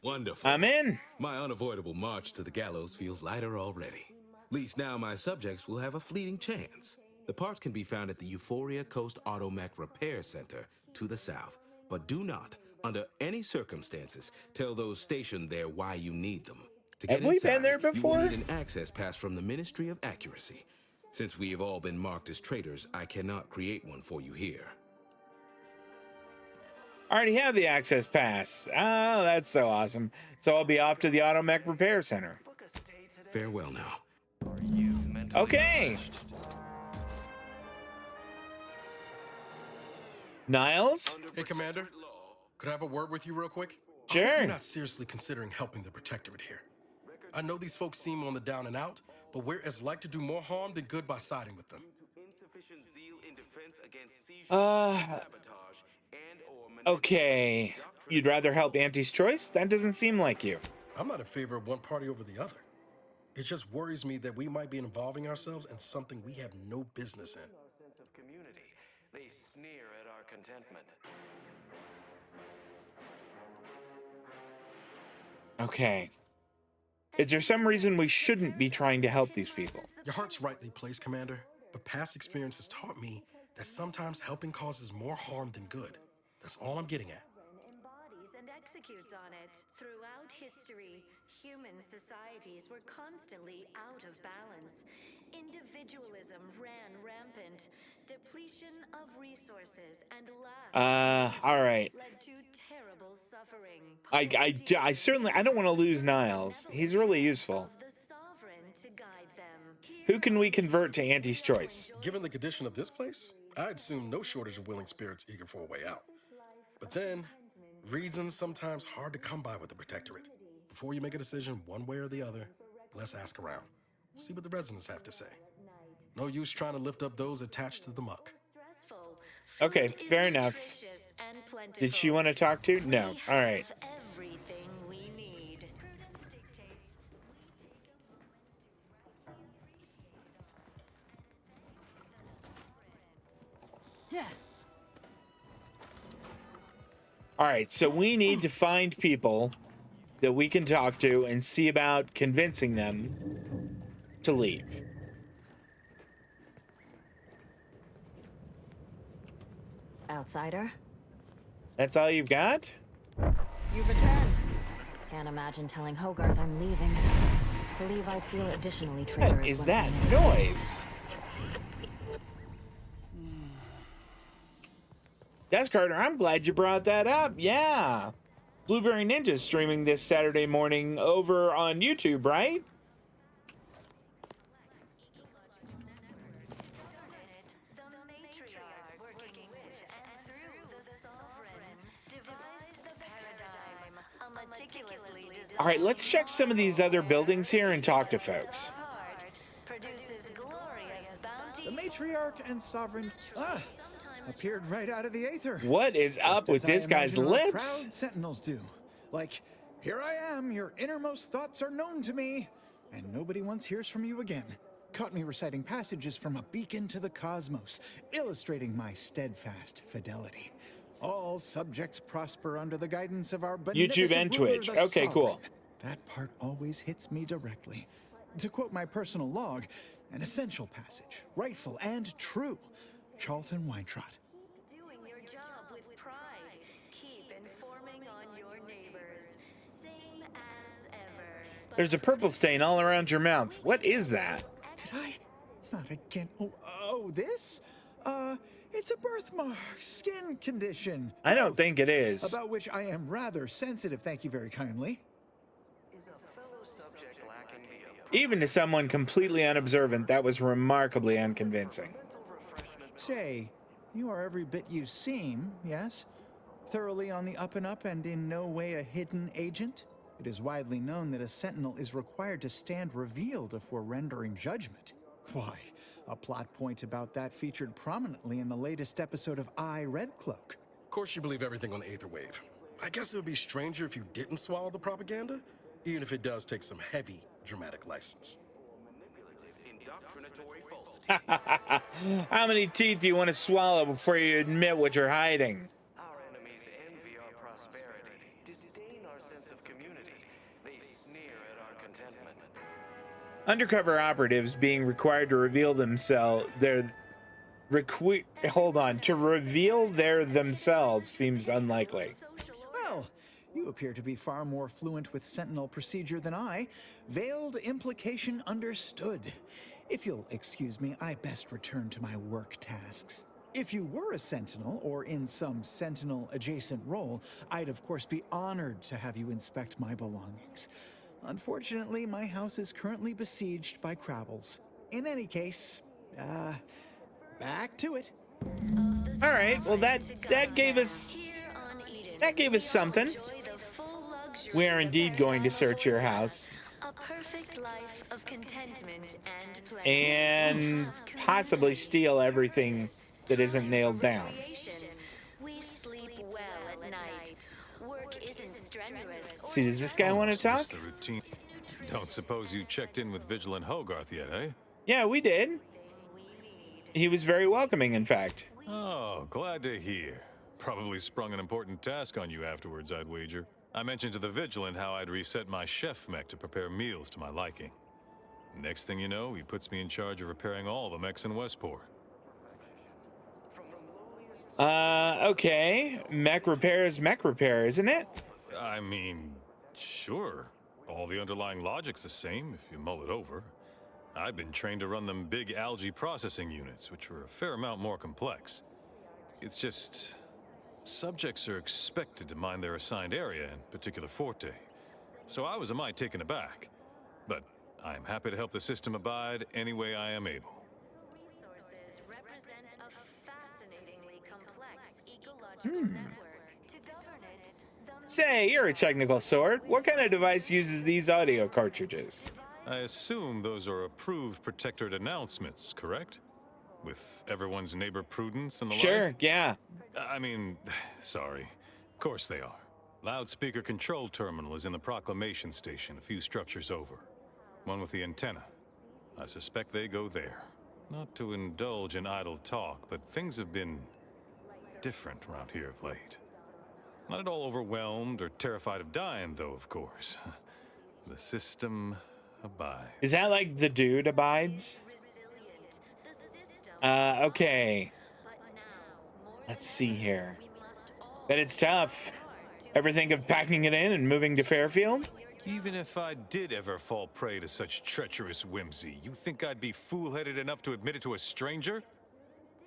Wonderful. I'm in. My unavoidable march to the gallows feels lighter already. At least now my subjects will have a fleeting chance. The parts can be found at the Euphoria Coast Automech Repair Center to the south. But do not, under any circumstances, tell those stationed there why you need them. To get Have we inside, been there before? You will need an access pass from the Ministry of Accuracy. Since we have all been marked as traitors, I cannot create one for you here. I already have the access pass. Oh, that's so awesome. So I'll be off to the Automech Repair Center. Farewell now. Okay. Niles? Hey, Commander. Could I have a word with you real quick? I Sure. hope you're not seriously considering helping the Protectorate here. I know these folks seem on the down and out, but we're as like to do more harm than good by siding with them. Okay. You'd rather help Auntie's choice? That doesn't seem like you. I'm not in favor of one party over the other. It just worries me that we might be involving ourselves in something we have no business in. They sneer at our contentment. Okay. Is there some reason we shouldn't be trying to help these people? Your heart's rightly placed, Commander, but past experience has taught me that sometimes helping causes more harm than good. That's all I'm getting at. executes on it. Throughout history, human societies were constantly out of balance. Individualism ran rampant. Depletion of resources and lack all right. led to terrible suffering. I certainly, I don't want to lose Niles. He's really useful. The sovereign to guide them. Who can we convert to Auntie's choice? Given the condition of this place, I'd assume no shortage of willing spirits eager for a way out. But then, reason's sometimes hard to come by with the Protectorate. Before you make a decision one way or the other, let's ask around. See what the residents have to say. No use trying to lift up those attached to the muck. Okay, fair enough. Did she want to talk to? No. All right. Everything we need. Yeah. All right, so we need to find people that we can talk to and see about convincing them to leave. Outsider? That's all you've got? You've returned. Can't imagine telling Hogarth I'm leaving. Believe I'd feel additionally traitorous. What is once that I'm in his noise? Yes, Carter, I'm glad you brought that up. Yeah. Blueberry Ninja streaming this Saturday morning over on YouTube, right? All right, let's check some of these other buildings here and talk to folks. The matriarch and sovereign appeared right out of the aether. What is up with this guy's lips? Proud sentinels do. Like, here I am, your innermost thoughts are known to me, and nobody once hears from you again. Caught me reciting passages from a beacon to the cosmos, illustrating my steadfast fidelity. All subjects prosper under the guidance of our beneficent YouTube and ruler, Twitch. the Okay, cool. sovereign. That part always hits me directly. To quote my personal log, an essential passage, rightful and true. Charlton Weintrott. Doing your job with pride. Keep informing on your neighbors. Same as ever. There's a purple stain all around your mouth. What is that? Did I? Not again. Oh, this? It's a birthmark, skin condition. I don't think it is. About which I am rather sensitive, thank you very kindly. Even to someone completely unobservant, that was remarkably unconvincing. Say, you are every bit you seem, yes? Thoroughly on the up and up and in no way a hidden agent? It is widely known that a sentinel is required to stand revealed before rendering judgment. Why, a plot point about that featured prominently in the latest episode of I, Red Cloak. Of course you believe everything on the Aether Wave. I guess it would be stranger if you didn't swallow the propaganda, even if it does take some heavy dramatic license. How many teeth do you want to swallow before you admit what you're hiding? Our enemies envy our prosperity, disdain our sense of community. They sneer at our contentment. Undercover operatives being required to reveal themselves, to reveal their themselves seems unlikely. Well, you appear to be far more fluent with Sentinel procedure than I. Veiled implication understood. If you'll excuse me, I best return to my work tasks. If you were a Sentinel, or in some Sentinel-adjacent role, I'd of course be honored to have you inspect my belongings. Unfortunately, my house is currently besieged by Crabbles. In any case, back to it. All right, well that gave us something. We are indeed going to search your house. A perfect life of contentment and plenty. And possibly steal everything that isn't nailed down. We sleep well at night. Work isn't strenuous. See, does this guy want to talk? The routine. Don't suppose you checked in with Vigilant Hogarth yet, eh? Yeah, we did. He was very welcoming, in fact. Oh, glad to hear. Probably sprung an important task on you afterwards, I'd wager. I mentioned to the Vigilant how I'd reset my chef mech to prepare meals to my liking. Next thing you know, he puts me in charge of repairing all the mechs in Westport. Okay. Mech repair is mech repair, isn't it? I mean, sure. All the underlying logic's the same if you mull it over. I've been trained to run them big algae processing units, which were a fair amount more complex. It's just... subjects are expected to mind their assigned area and particular forte. So I was a mite taken aback. But I am happy to help the system abide any way I am able. Resources represent a fascinatingly complex ecological network. To govern it, Say, you're a technical sort. What kind of device uses these audio cartridges? I assume those are approved Protectorate announcements, correct? With everyone's neighbor prudence and the like? Sure, yeah. I mean, sorry. Of course they are. Loudspeaker control terminal is in the proclamation station a few structures over. One with the antenna. I suspect they go there. Not to indulge in idle talk, but things have been different around here of late. Not at all overwhelmed or terrified of dying, though, of course. The system abides. Is that like the dude abides? Okay. Let's see here. But it's tough. Ever think of packing it in and moving to Fairfield? Even if I did ever fall prey to such treacherous whimsy, you think I'd be fool-headed enough to admit it to a stranger?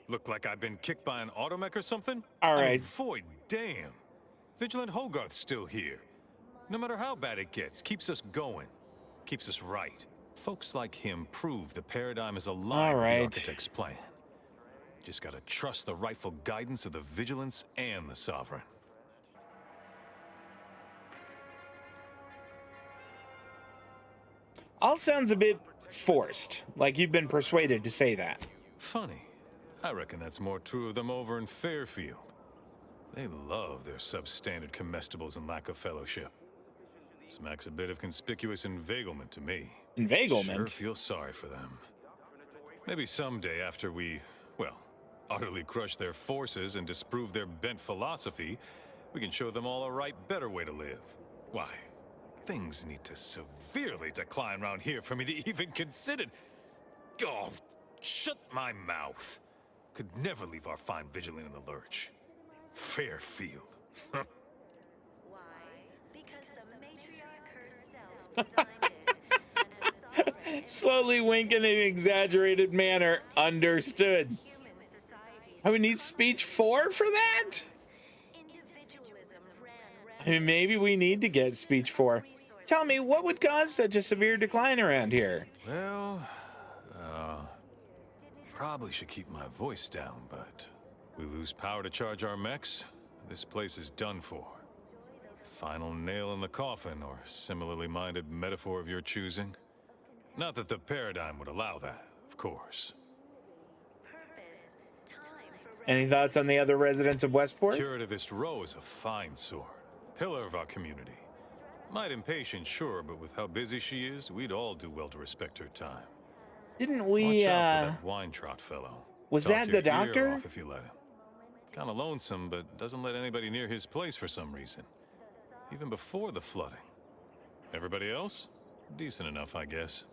Look like I've been kicked by an automech or something? All right. I mean, void damn. Vigilant Hogarth's still here. No matter how bad it gets, keeps us going. Keeps us right. Folks like him prove the paradigm is aligned with the architect's plan. Just gotta trust the rightful guidance of the Vigilance and the Sovereign. All sounds a bit forced, like you've been persuaded to say that. Funny. I reckon that's more true of them over in Fairfield. They love their substandard comestibles and lack of fellowship. Smacks a bit of conspicuous inveiglement to me. Inveiglement? Sure feel sorry for them. Maybe someday after we, well, utterly crush their forces and disprove their bent philosophy, we can show them all a right, better way to live. Why, things need to severely decline around here for me to even consider. Oh, shut my mouth. Could never leave our fine Vigilant in the lurch. Fairfield. Slowly wink in an exaggerated manner. Understood. I would need speech 4 for that? I mean, maybe we need to get speech 4. Tell me, what would cause such a severe decline around here? Well, probably should keep my voice down, but we lose power to charge our mechs. This place is done for. Final nail in the coffin, or similarly minded metaphor of your choosing. Not that the paradigm would allow that, of course. Any thoughts on the other residents of Westport? Curativist Row is a fine sort. Pillar of our community. Might impatient, sure, but with how busy she is, we'd all do well to respect her time. Didn't we, Watch out for that Weintraut fellow. Was Talk that your the ear doctor? off if you let him. Kinda lonesome, but doesn't let anybody near his place for some reason. Even before the flooding. Everybody else? Decent enough, I guess.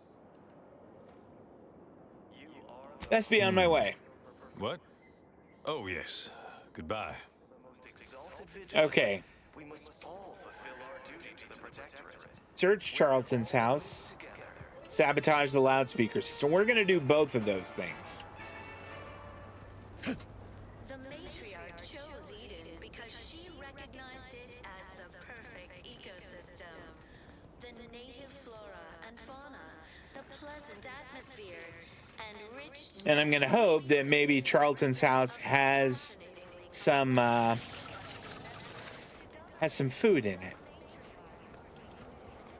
Best be on my way. What? Oh, yes. Goodbye. Okay. We must all fulfill our duty to the Protectorate. Search Charlton's house. Sabotage the loudspeaker system. We're going to do both of those things. The matriarch chose Eden because she recognized it as the perfect ecosystem. The native flora and fauna, the pleasant atmosphere, and rich... And I'm going to hope that maybe Charlton's house has some food in it.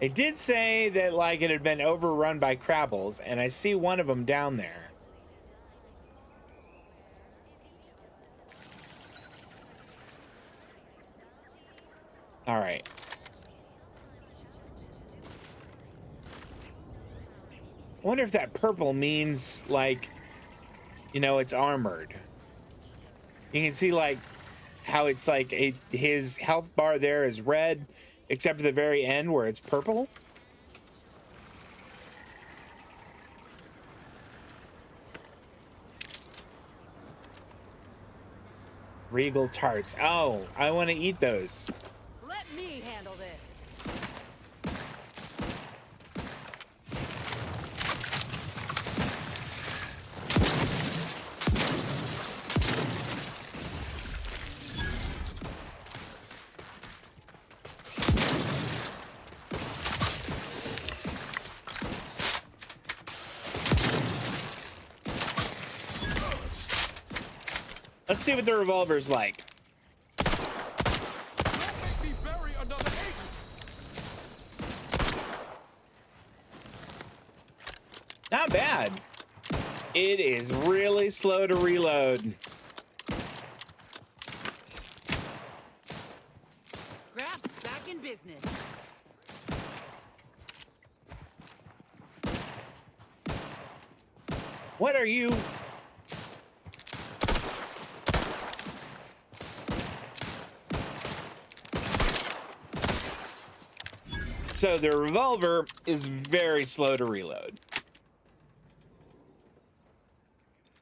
They did say that, like, it had been overrun by crabbles, and I see one of them down there. All right. I wonder if that purple means, like, you know, it's armored. You can see, like, how it's like his health bar there is red, except for the very end where it's purple. Regal tarts. Oh, I want to eat those. Let me handle Let's see what the revolver's like. Not bad. It is really slow to reload. Graph's back in business. What are you? So the revolver is very slow to reload.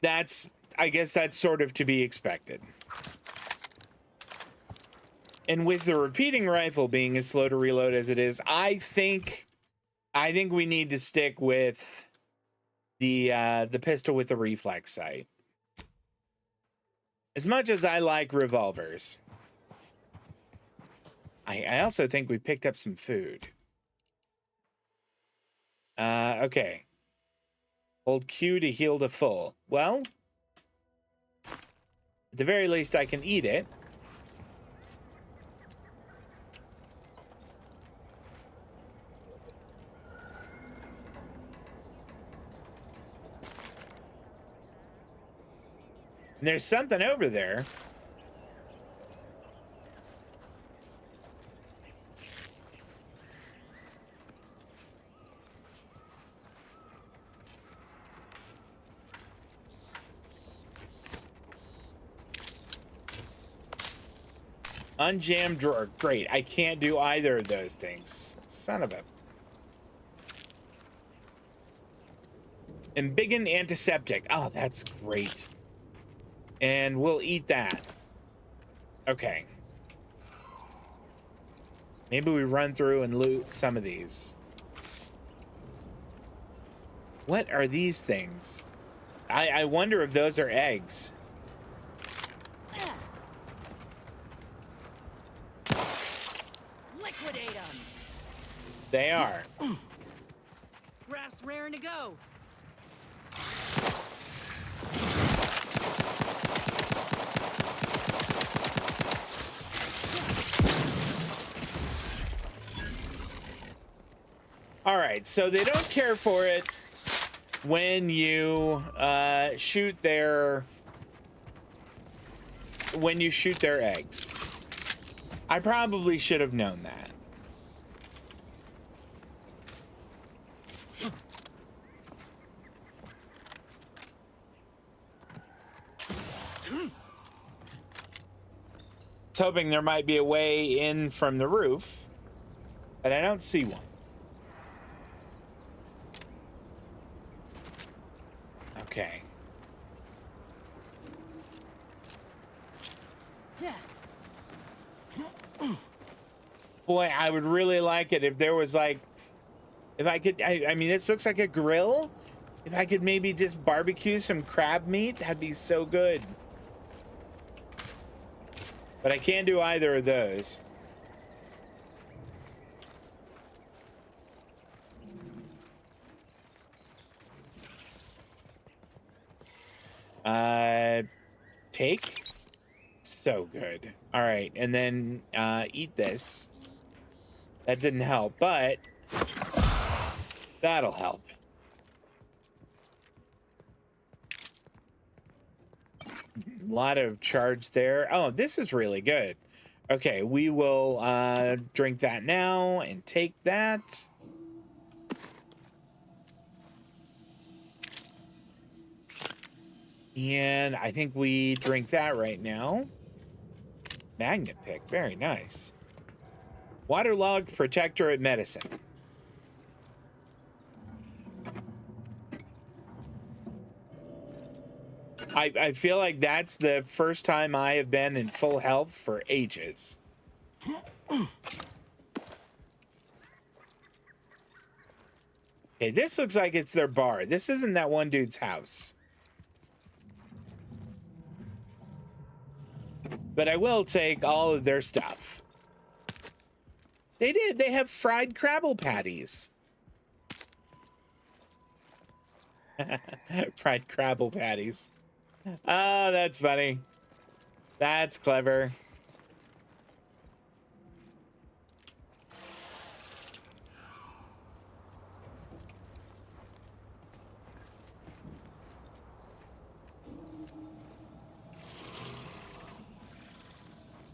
I guess that's sort of to be expected. And with the repeating rifle being as slow to reload as it is, I think we need to stick with the pistol with the reflex sight. As much as I like revolvers, I also think we picked up some food. Okay. Hold Q to heal to full. Well, at the very least, I can eat it. And there's something over there. Unjammed drawer. Great. I can't do either of those things. Son of a... Embiggen antiseptic. Oh, that's great. And we'll eat that. Okay. Maybe we run through and loot some of these. What are these things? I wonder if those are eggs. Liquidate them. They are. Graph's raring to go. All right, so they don't care for it when you shoot their eggs. I probably should have known that. Hoping there might be a way in from the roof, but I don't see one. Okay. Yeah. Boy, I would really like it if there was like, if I could, I mean, this looks like a grill. If I could maybe just barbecue some crab meat, that'd be so good. But I can't do either of those. Take. So good. All right, and then eat this. That didn't help, but that'll help. A lot of charge there. Oh, this is really good. Okay, we will drink that now and take that. And I think we drink that right now. Magnet pick, very nice. Waterlogged Protectorate medicine. I feel like that's the first time I have been in full health for ages. Okay, this looks like it's their bar. This isn't that one dude's house. But I will take all of their stuff. They did. They have fried Crabble patties. Fried Crabble patties. Oh, that's funny. That's clever.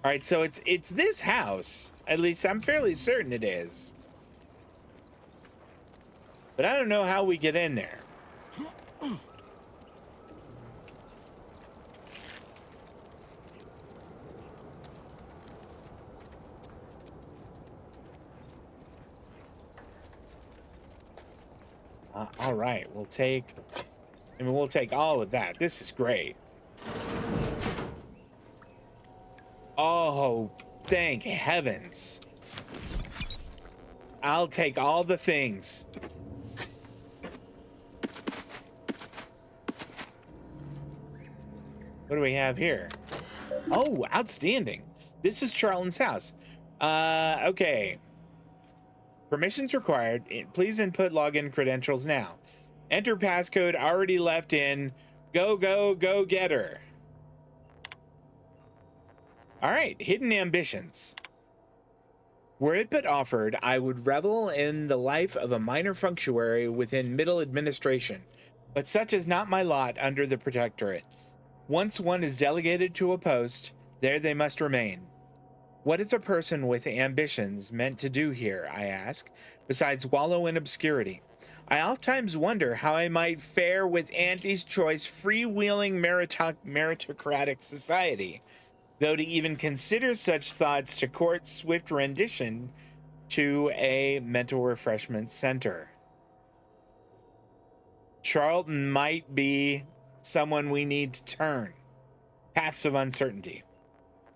All right, so it's this house. At least I'm fairly certain it is. But I don't know how we get in there. All right, we'll take all of that. This is great. Oh, thank heavens. I'll take all the things. What do we have here? Oh, outstanding. This is Charlton's house. Okay. Permissions required. Please input login credentials now. Enter passcode already left in. Go, go, go getter. All right, hidden ambitions. Were it but offered, I would revel in the life of a minor functionary within middle administration, but such is not my lot under the Protectorate. Once one is delegated to a post, there they must remain. What is a person with ambitions meant to do here, I ask, besides wallow in obscurity? I oftentimes wonder how I might fare with Auntie's choice freewheeling meritocratic society, though to even consider such thoughts to court swift rendition to a mental refreshment center. Charlton might be someone we need to turn. Paths of uncertainty.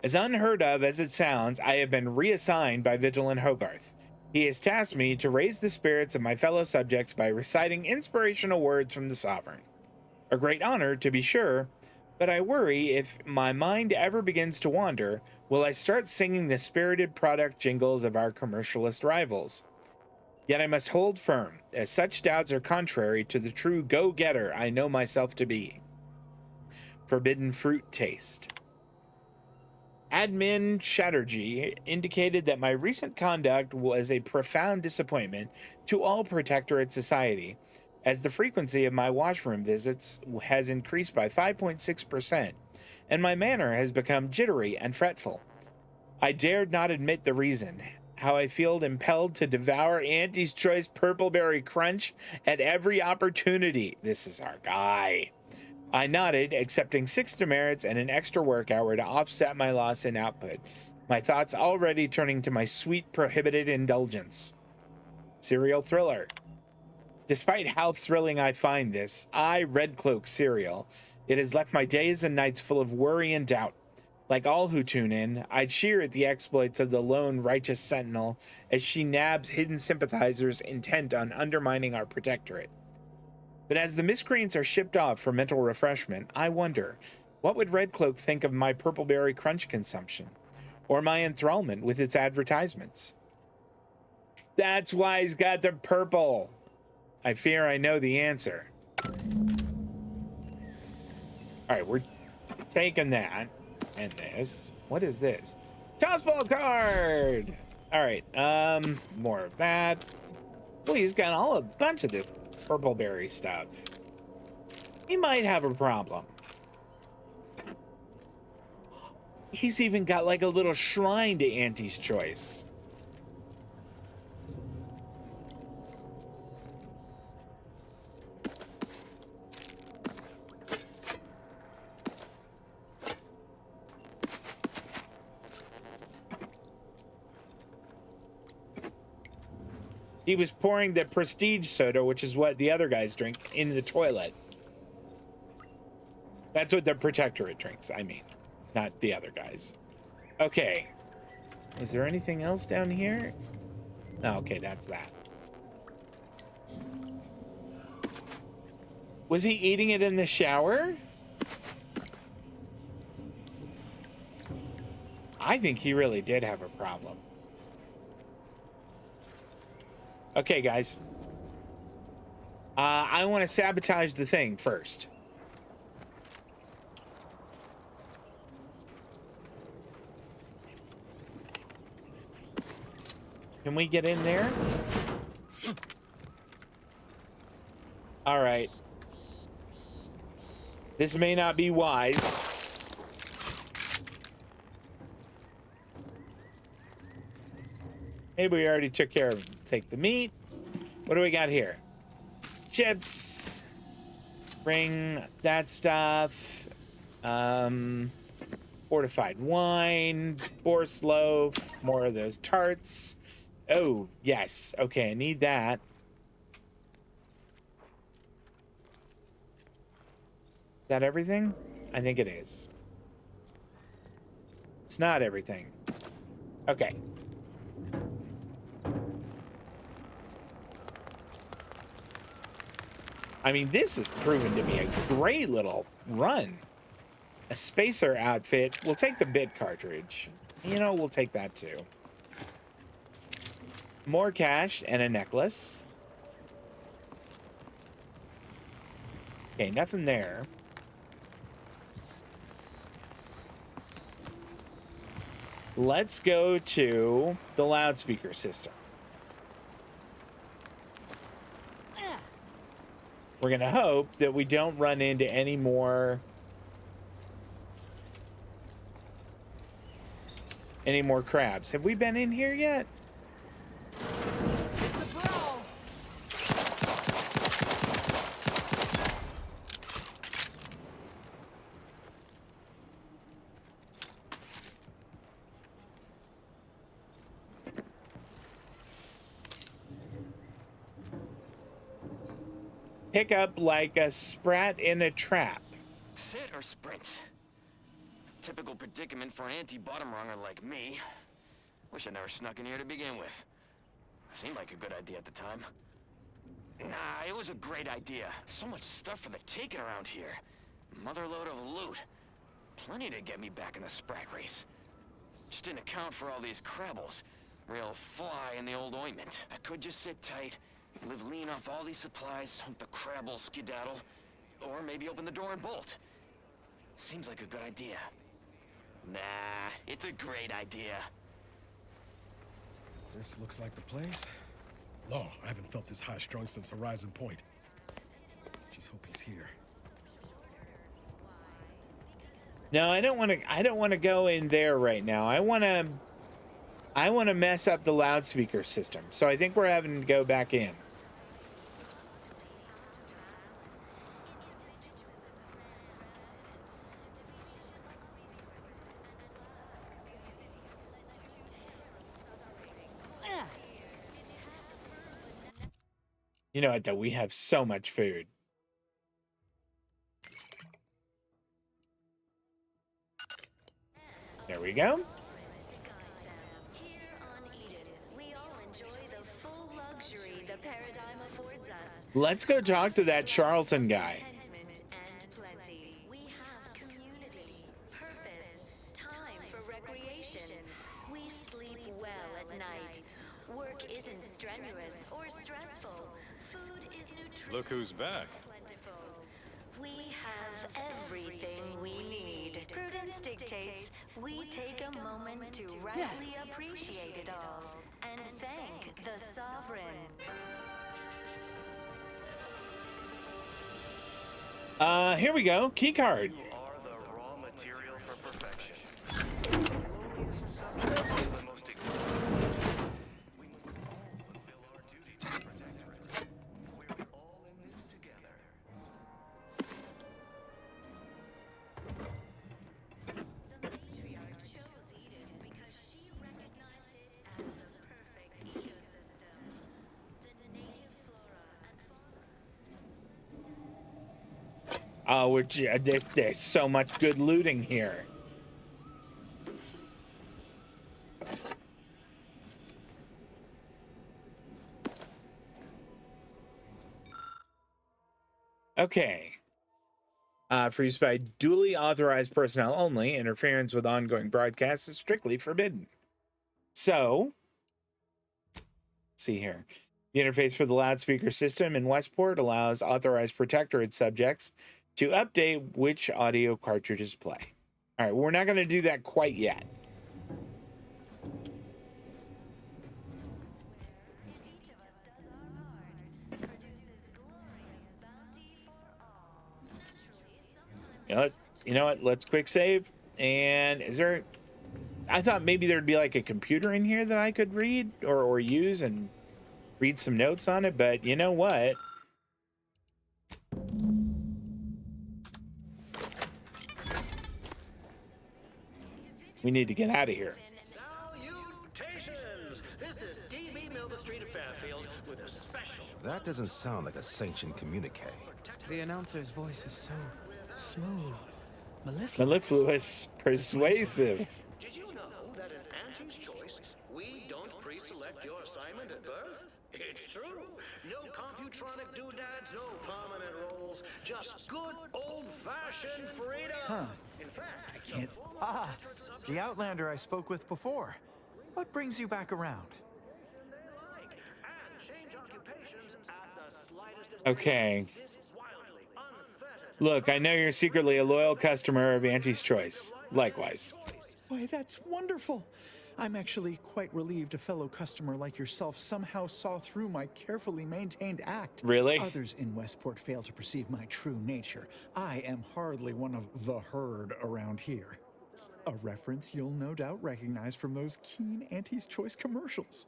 As unheard of as it sounds, I have been reassigned by Vigilant Hogarth. He has tasked me to raise the spirits of my fellow subjects by reciting inspirational words from the Sovereign. A great honor, to be sure, but I worry if my mind ever begins to wander, will I start singing the spirited product jingles of our commercialist rivals. Yet I must hold firm, as such doubts are contrary to the true go-getter I know myself to be. Forbidden fruit taste. Admin Chatterjee indicated that my recent conduct was a profound disappointment to all Protectorate society, as the frequency of my washroom visits has increased by 5.6%, and my manner has become jittery and fretful. I dared not admit the reason, how I feel impelled to devour Auntie's Choice Purpleberry Crunch at every opportunity. This is our guy. I nodded, accepting 6 demerits and an extra work hour to offset my loss in output, my thoughts already turning to my sweet prohibited indulgence. Serial thriller. Despite how thrilling I find this, Red Cloak serial, it has left my days and nights full of worry and doubt. Like all who tune in, I cheer at the exploits of the lone righteous sentinel as she nabs hidden sympathizers intent on undermining our Protectorate. But as the miscreants are shipped off for mental refreshment, I wonder, what would Red Cloak think of my Purpleberry Crunch consumption? Or my enthrallment with its advertisements? That's why he's got the purple. I fear I know the answer. All right, we're taking that and this. What is this? Tossball card. All right, more of that. Oh, he's got a bunch of the Purpleberry stuff. He might have a problem. He's even got like a little shrine to Auntie's Choice. He was pouring the prestige soda, which is what the other guys drink, in the toilet. That's what the Protectorate drinks, I mean, not the other guys. Okay. Is there anything else down here? Oh, okay, that's that. Was he eating it in the shower? I think he really did have a problem. Okay, guys. I want to sabotage the thing first. Can we get in there? All right. This may not be wise. Maybe we already took care of them. Take the meat. What do we got here? Chips. Bring that stuff. Fortified wine. Boar's loaf. More of those tarts. Oh, yes. Okay, I need that. Is that everything? I think it is. It's not everything. Okay. I mean, this has proven to be a great little run. A spacer outfit. We'll take the bit cartridge. You know, we'll take that too. More cash and a necklace. Okay, nothing there. Let's go to the loudspeaker system. We're going to hope that we don't run into any more crabs. Have we been in here yet? Pick up like a sprat in a trap. Sit or sprint? Typical predicament for an anti-bottom runger like me. Wish I never snuck in here to begin with. Seemed like a good idea at the time. Nah, it was a great idea. So much stuff for the taking around here. Motherload of loot. Plenty to get me back in the sprag race. Just didn't account for all these crabbles. Real fly in the old ointment. I could just sit tight, live lean off all these supplies, hope the crabble skedaddle, or maybe open the door and bolt. Seems like a good idea. Nah, it's a great idea. This looks like the place. Law, I haven't felt this high-strung since Horizon Point. Just hope he's here. No, I don't want to go in there right now. I want to mess up the loudspeaker system. So I think we're having to go back in. You know what, though? We have so much food. There we go. Let's go talk to that Charlton guy. Look who's back. We have everything we need. Prudence dictates we take a moment to rightly appreciate it all and thank the sovereign. Here we go. Key card. You are the raw material for perfection. Lowliest subjects to the most exalted. We must all fulfill our duty to the Protectorate. We're all in this together. The matriarch chose Eden because she recognized it as the perfect ecosystem. The native flora and fauna. Oh, there's so much good looting here. Okay. For use by duly authorized personnel only, interference with ongoing broadcasts is strictly forbidden. So, let's see here. The interface for the loudspeaker system in Westport allows authorized Protectorate subjects to update which audio cartridges play. All right, we're not going to do that quite yet. You know what? Let's quick save. And is there? I thought maybe there'd be like a computer in here that I could read or use and read some notes on it. But you know what? We need to get out of here. Salutations! This is DB Milva Street of Fairfield with a special. That doesn't sound like a sanctioned communique. The announcer's voice is so smooth, Mellifluous, persuasive. Did you know that in Auntie's Choice, we don't pre-select your assignment at birth? It's true. No computronic doodads, no permanent roles, just good old-fashioned freedom. Huh. In fact, I can't. Ah, the Outlander I spoke with before. What brings you back around? Okay. Look, I know you're secretly a loyal customer of Auntie's Choice. Likewise. Why, that's wonderful. I'm actually quite relieved a fellow customer like yourself somehow saw through my carefully maintained act. Really? Others in Westport fail to perceive my true nature. I am hardly one of the herd around here. A reference you'll no doubt recognize from those keen Auntie's Choice commercials.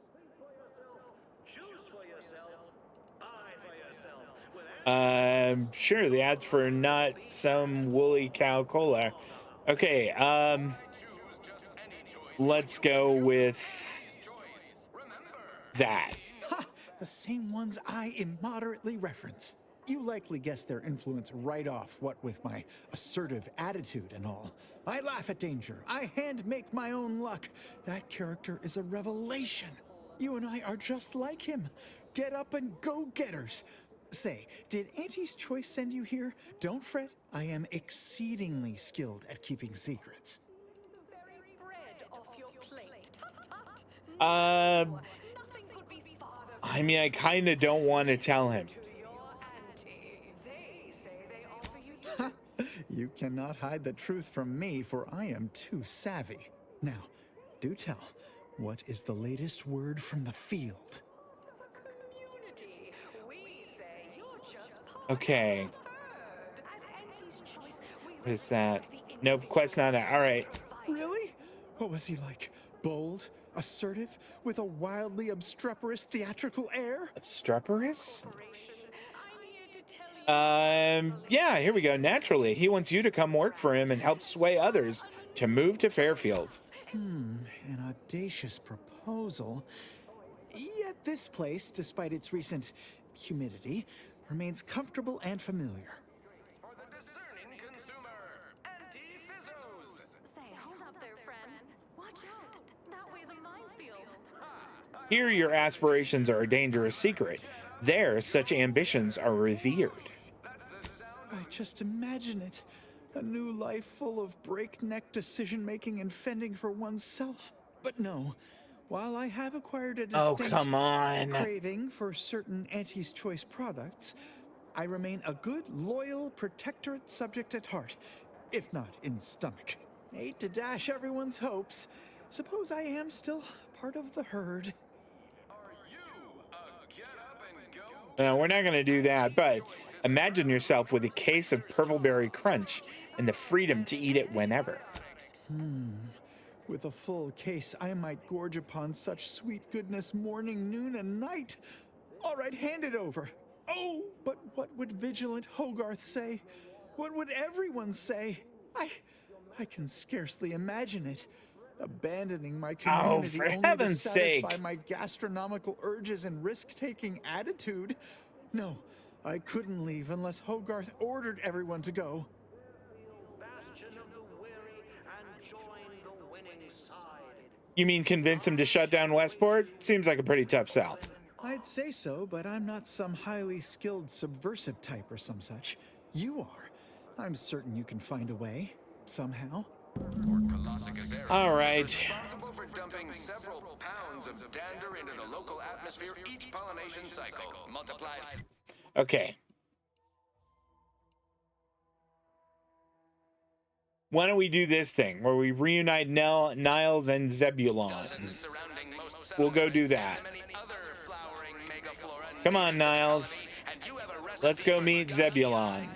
Sure, the ads for not some woolly cow cola. Okay, let's go with that. Ha! The same ones I immoderately reference. You likely guessed their influence right off, what with my assertive attitude and all. I laugh at danger. I hand make my own luck. That character is a revelation. You and I are just like him. Get up and go-getters. Say, did Auntie's Choice send you here? Don't fret, I am exceedingly skilled at keeping secrets. I mean, I kind of don't want to tell him. You cannot hide the truth from me, for I am too savvy. Now, do tell, what is the latest word from the field? Okay. What is that? Nope, quest not out. All right. Really? What was he like? Bold? Assertive? With a wildly obstreperous theatrical air? Obstreperous? Yeah, here we go. Naturally, he wants you to come work for him and help sway others to move to Fairfield. An audacious proposal. Yet this place, despite its recent humidity, remains comfortable and familiar. Here, your aspirations are a dangerous secret. There, such ambitions are revered. I just imagine it. A new life full of breakneck decision-making and fending for oneself. But no, while I have acquired a distinct craving for certain Auntie's Choice products, I remain a good, loyal Protectorate subject at heart, if not in stomach. Hate to dash everyone's hopes. Suppose I am still part of the herd. No, we're not going to do that, but imagine yourself with a case of Purpleberry Crunch and the freedom to eat it whenever. With a full case, I might gorge upon such sweet goodness morning, noon, and night. All right, hand it over. Oh, but what would Vigilant Hogarth say? What would everyone say? I can scarcely imagine it. Abandoning my community for only heaven's to satisfy sake. my gastronomical urges and risk-taking attitude. No, I couldn't leave unless Hogarth ordered everyone to go. You mean convince him to shut down Westport? Seems like a pretty tough sell. I'd say so, but I'm not some highly skilled subversive type or some such. You are. I'm certain you can find a way, somehow. All right. Responsible for dumping several pounds of dander into the local atmosphere each pollination cycle. Multiplied. Okay. Why don't we do this thing where we reunite Niles and Zebulon? We'll go do that. Come on, Niles. Let's go meet Zebulon.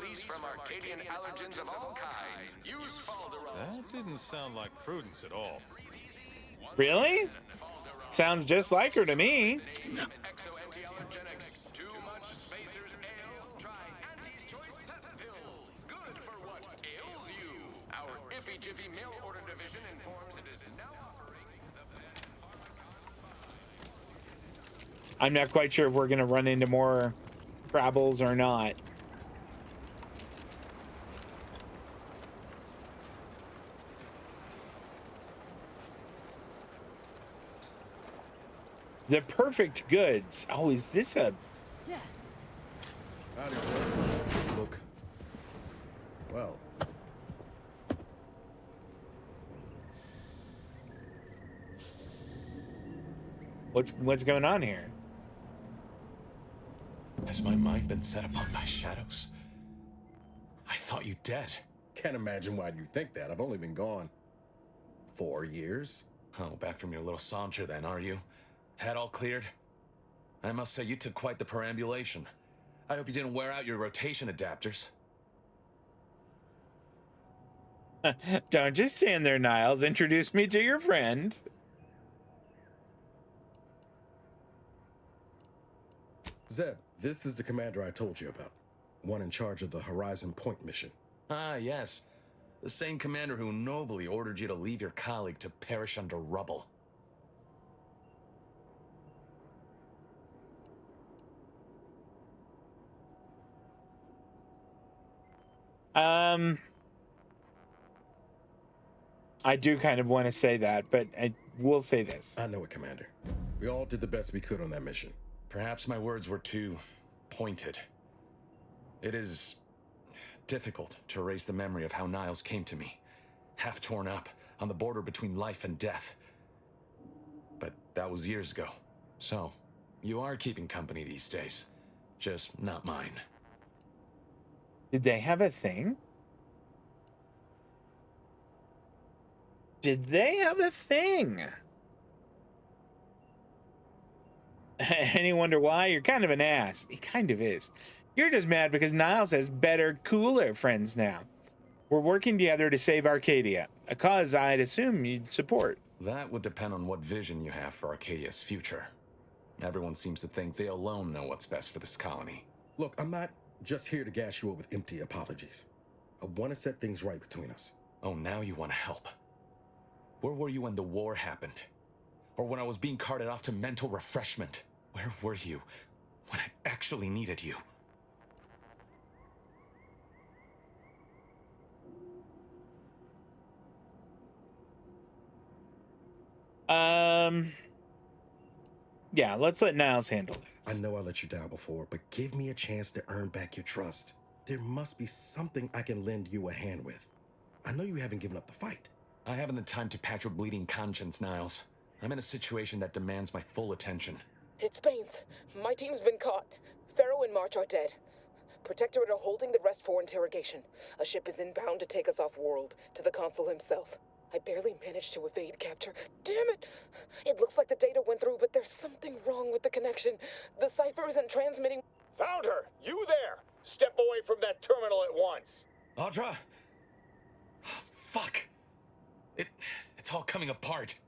release from Arcadian allergens of all kinds. Use Falderon. That didn't sound like Prudence at all. Really? Sounds just like her to me. Exo-anti-allergenics. Too much Spacer's Ale? Try Auntie's Choice Pep Pills. Good for what ails you. Our Iffy Jiffy mail order division informs it is now offering the I'm not quite sure if we're gonna run into more troubles or not. The perfect goods. Oh, is this a... Yeah. Look. Well. What's going on here? Has my mind been set upon by shadows? I thought you dead. Can't imagine why you think that. I've only been gone 4 years. Oh, back from your little saunter then, are you? Head all cleared? I must say, you took quite the perambulation. I hope you didn't wear out your rotation adapters. Don't just stand there, Niles. Introduce me to your friend. Zeb, this is the commander I told you about. One in charge of the Horizon Point mission. Ah, yes. The same commander who nobly ordered you to leave your colleague to perish under rubble. I do kind of want to say that, but I will say this. I know it, Commander. We all did the best we could on that mission. Perhaps my words were too pointed. It is difficult to erase the memory of how Niles came to me, half torn up, on the border between life and death. But that was years ago. So, you are keeping company these days. Just not mine. Did they have a thing? Did they have a thing? Any wonder why? You're kind of an ass. He kind of is. You're just mad because Niles has better, cooler friends now. We're working together to save Arcadia, a cause I'd assume you'd support. That would depend on what vision you have for Arcadia's future. Everyone seems to think they alone know what's best for this colony. Look, I'm not just here to gas you up with empty apologies. I want to set things right between us. Oh, now you want to help. Where were you when the war happened? Or when I was being carted off to mental refreshment? Where were you when I actually needed you? Yeah, let's let Niles handle this. I know I let you down before, but give me a chance to earn back your trust. There must be something I can lend you a hand with. I know you haven't given up the fight. I haven't the time to patch your bleeding conscience, Niles. I'm in a situation that demands my full attention. It's Baines. My team's been caught. Pharaoh and March are dead. Protectorate are holding the rest for interrogation. A ship is inbound to take us off-world, to the consul himself. I barely managed to evade capture. Damn it! It looks like the data went through, but there's something wrong with the connection. The cipher isn't transmitting. Found her! You there! Step away from that terminal at once! Audra? Fuck! It's all coming apart.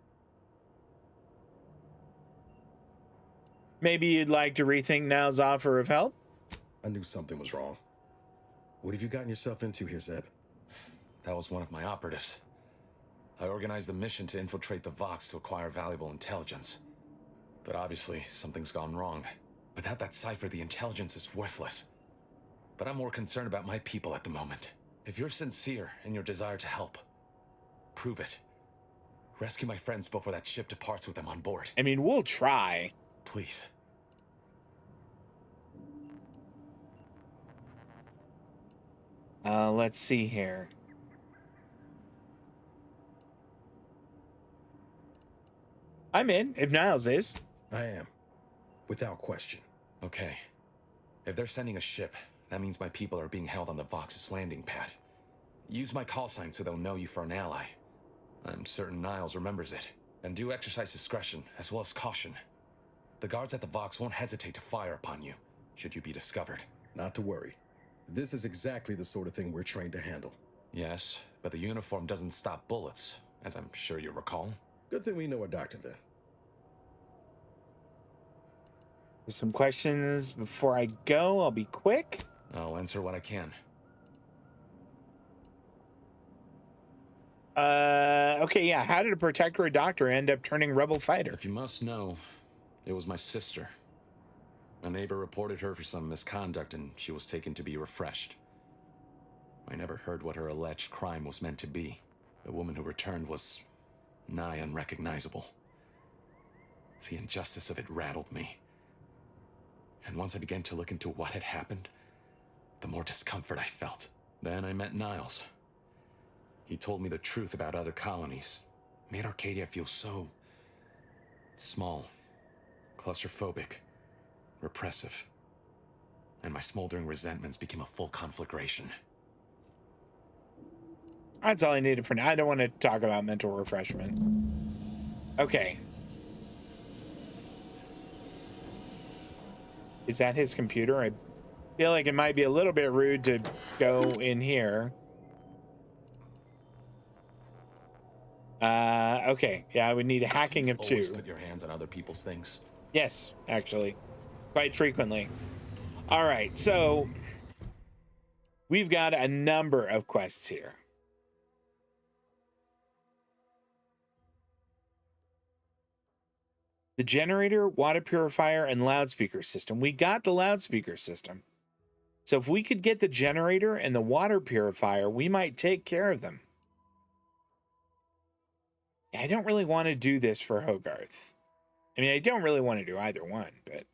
Maybe you'd like to rethink Niles' offer of help? I knew something was wrong. What have you gotten yourself into here, Zeb? That was one of my operatives. I organized a mission to infiltrate the Vox to acquire valuable intelligence. But obviously, something's gone wrong. Without that cipher, the intelligence is worthless. But I'm more concerned about my people at the moment. If you're sincere in your desire to help, prove it. Rescue my friends before that ship departs with them on board. I mean, we'll try. Please. Let's see here. I'm in, if Niles is. I am. Without question. Okay. If they're sending a ship, that means my people are being held on the Vox's landing pad. Use my call sign so they'll know you for an ally. I'm certain Niles remembers it. And do exercise discretion, as well as caution. The guards at the Vox won't hesitate to fire upon you, should you be discovered. Not to worry. This is exactly the sort of thing we're trained to handle. Yes, but the uniform doesn't stop bullets, as I'm sure you recall. Good thing we know a doctor then. Some questions before I go. I'll be quick. I'll answer what I can. Okay, yeah. How did a Protectorate doctor end up turning rebel fighter? If you must know, it was my sister. A neighbor reported her for some misconduct and she was taken to be refreshed. I never heard what her alleged crime was meant to be. The woman who returned was nigh unrecognizable. The injustice of it rattled me. And once I began to look into what had happened, the more discomfort I felt. Then I met Niles. He told me the truth about other colonies. Made Arcadia feel so small, claustrophobic, repressive. And my smoldering resentments became a full conflagration. That's all I needed for now. I don't want to talk about mental refreshment. Okay. Is that his computer? I feel like it might be a little bit rude to go in here. Okay. Yeah, I would need a hacking of 2. Always put your hands on other people's things. Yes, actually. Quite frequently. All right, so we've got a number of quests here. The generator, water purifier, and loudspeaker system. We got the loudspeaker system. So if we could get the generator and the water purifier, we might take care of them. I don't really want to do this for Hogarth. I mean, I don't really want to do either one, but...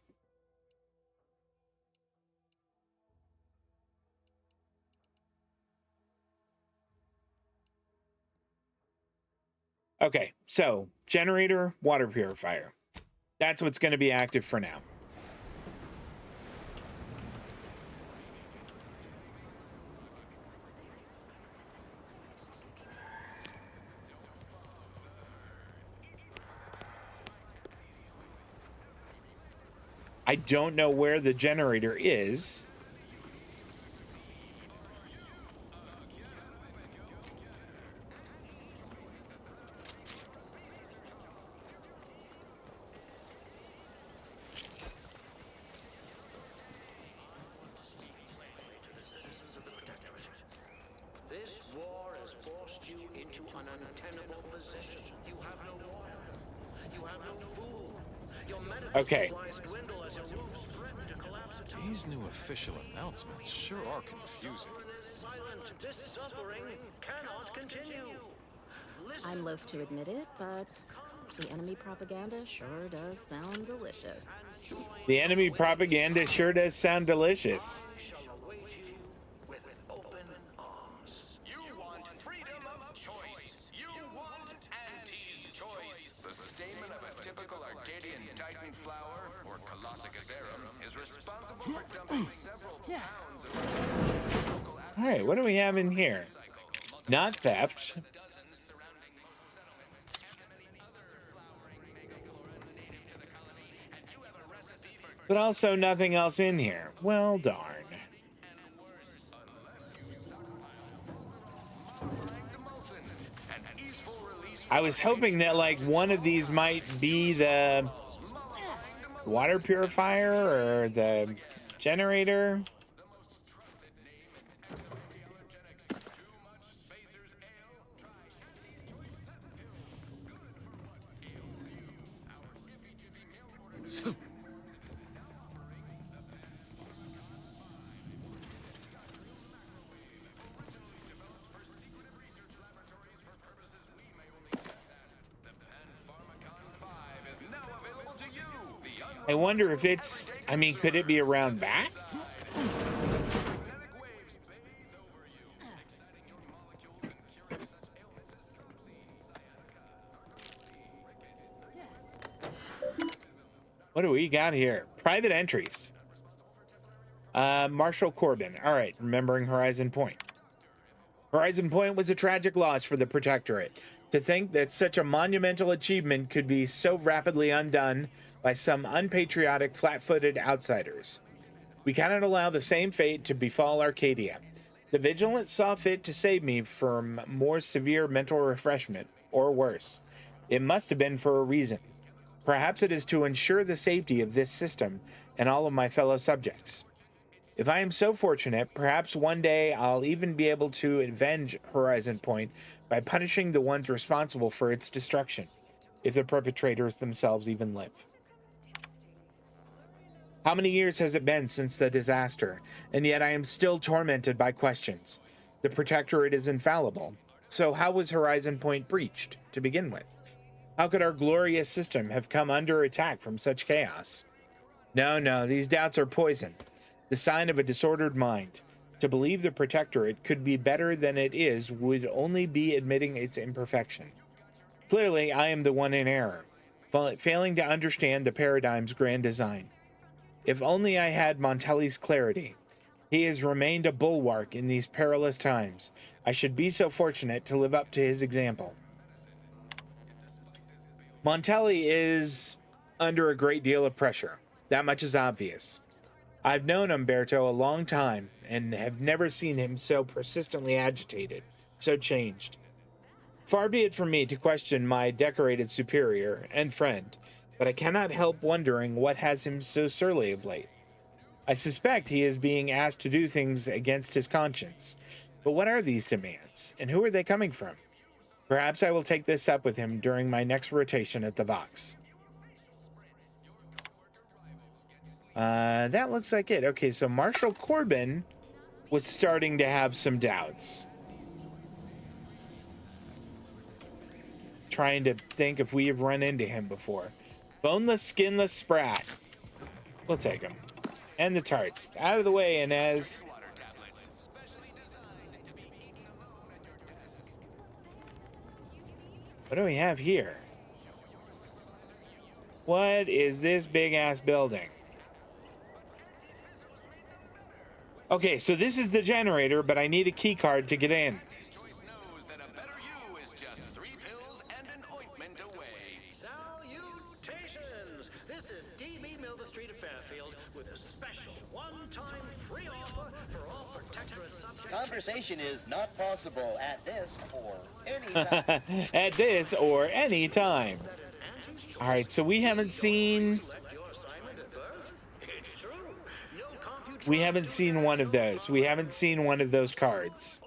Okay, so generator, water purifier. That's what's going to be active for now. I don't know where the generator is. This war has forced you into an untenable position. You have no water. You have no food. Your medical supplies dwindle as your roofs threaten to collapse. These new official announcements sure are confusing. Silent. This suffering cannot continue. I'm loath to admit it, but the enemy propaganda sure does sound delicious. The enemy propaganda sure does sound delicious. You want freedom of choice. You want Auntie's choice. The stamen of a typical Arcadian Titan flower, or Colossicaserum, is responsible for dumping several pounds of... All right, what do we have in here? Not theft. But also nothing else in here. Well, darn. I was hoping that, like, one of these might be the water purifier or the generator. I wonder if it's, I mean, could it be around back? What do we got here? Private entries. Marshall Corbin. All right, remembering Horizon Point. Horizon Point was a tragic loss for the Protectorate. To think that such a monumental achievement could be so rapidly undone by some unpatriotic, flat-footed outsiders. We cannot allow the same fate to befall Arcadia. The Vigilant saw fit to save me from more severe mental refreshment, or worse. It must have been for a reason. Perhaps it is to ensure the safety of this system and all of my fellow subjects. If I am so fortunate, perhaps one day I'll even be able to avenge Horizon Point by punishing the ones responsible for its destruction, if the perpetrators themselves even live. How many years has it been since the disaster, and yet I am still tormented by questions. The Protectorate is infallible, so how was Horizon Point breached, to begin with? How could our glorious system have come under attack from such chaos? No, these doubts are poison, the sign of a disordered mind. To believe the Protectorate could be better than it is would only be admitting its imperfection. Clearly, I am the one in error, failing to understand the paradigm's grand design. If only I had Montelli's clarity. He has remained a bulwark in these perilous times. I should be so fortunate to live up to his example. Montelli is under a great deal of pressure. That much is obvious. I've known Umberto a long time and have never seen him so persistently agitated, so changed. Far be it from me to question my decorated superior and friend, but I cannot help wondering what has him so surly of late. I suspect he is being asked to do things against his conscience. But what are these demands, and who are they coming from? Perhaps I will take this up with him during my next rotation at the Vox. That looks like it. Okay, so Marshal Corbin was starting to have some doubts. Trying to think if we have run into him before. Boneless, skinless Sprat. We'll take him. And the tarts. Out of the way, Inez. What do we have here? What is this big-ass building? Okay, so this is the generator, but I need a key card to get in. Salutations! This is D.B. Milverstreet of Fairfield with a special one-time free offer for all Protectorate subjects. Conversation is not possible at this or any time. At this or any time. All right, so we haven't seen... We haven't seen one of those. We haven't seen one of those cards.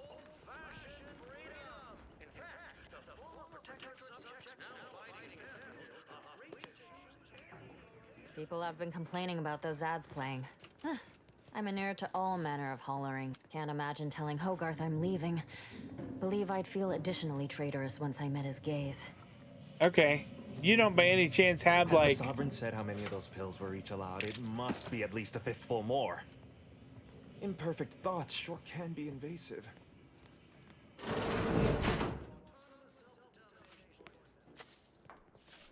People have been complaining about those ads playing. I'm inured to all manner of hollering. Can't imagine telling Hogarth I'm leaving. Believe I'd feel additionally traitorous once I met his gaze. Okay. You don't by any chance have, like... the Sovereign said how many of those pills were each allowed? It must be at least a fistful more. Imperfect thoughts sure can be invasive.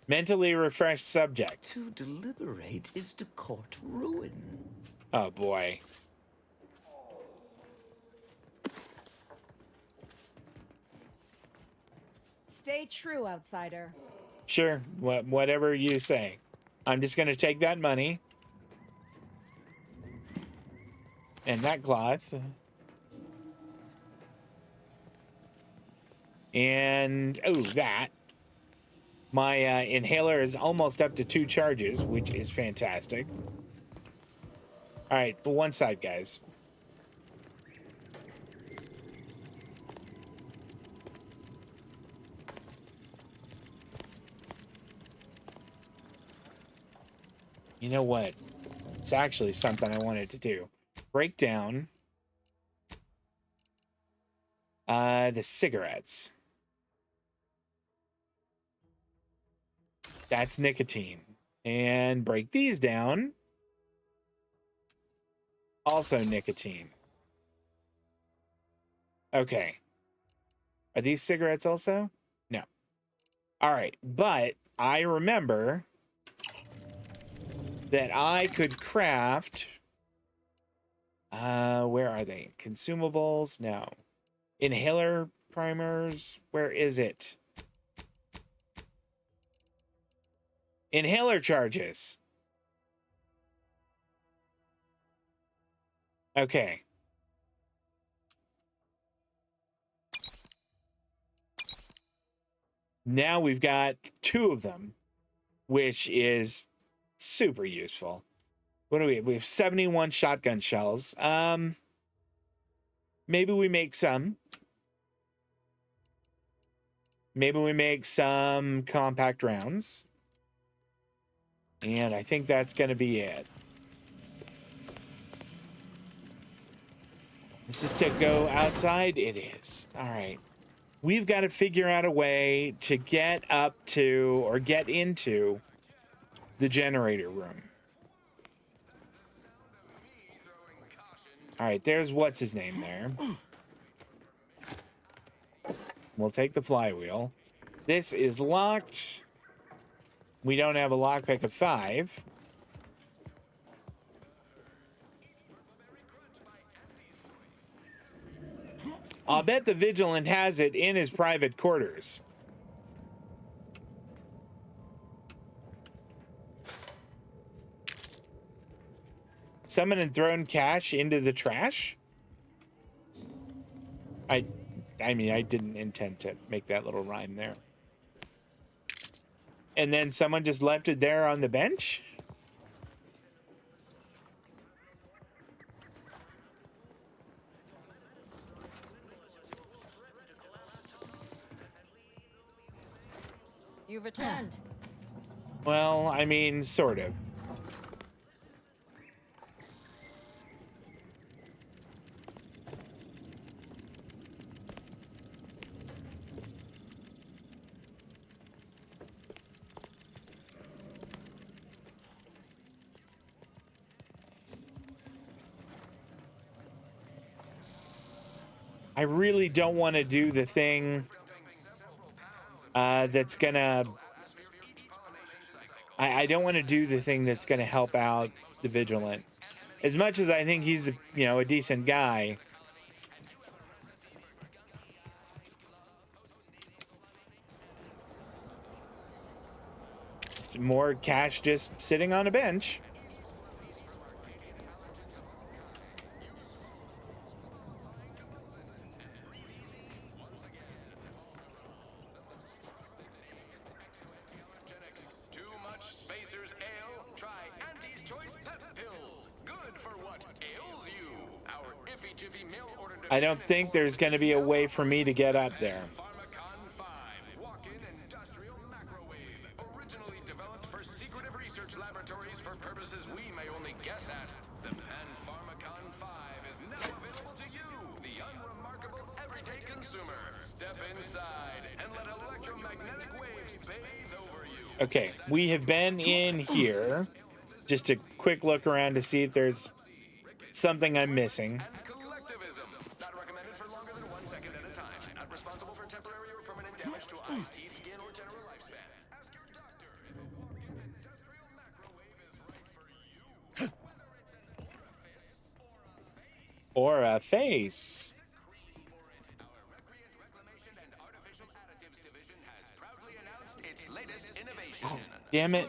Mentally refreshed subject. To deliberate is to court ruin. Oh boy. Stay true, outsider. Sure, whatever you say. I'm just gonna take that money. And that cloth. And, oh, that. My inhaler is almost up to 2 charges, which is fantastic. All right, one side, guys. You know what? It's actually something I wanted to do. Break down the cigarettes. That's nicotine. And break these down. Also nicotine. Okay. Are these cigarettes also? No. All right, but I remember that I could craft... where are they? Consumables? No. Inhaler primers? Where is it? Inhaler charges. Okay. Now we've got 2 of them, which is super useful. What do we have? We have 71 shotgun shells. Maybe we make some. Maybe we make some compact rounds. And I think that's going to be it. This is to go outside? It is. All right. We've got to figure out a way to get up to or get into the generator room. All right, there's what's his name there. We'll take the flywheel. This is locked. We don't have a lockpick of 5. I'll bet the Vigilant has it in his private quarters. Someone had thrown cash into the trash? I mean, I didn't intend to make that little rhyme there. And then someone just left it there on the bench? You've returned. Well, I mean, sort of. I really don't want to do the thing that's gonna... I don't want to do the thing that's gonna help out the Vigilant. As much as I think he's, you know, a decent guy. More cash just sitting on a bench. I don't think there's going to be a way for me to get up there. Originally developed for secretive research laboratories for purposes we may only guess at. The Pan-Pharmacon 5 is now available to you, the unremarkable everyday consumer. Step inside and let electromagnetic waves bathe over you. Okay, we have been in here. Just a quick look around to see if there's something I'm missing. Or a face. Oh, damn it.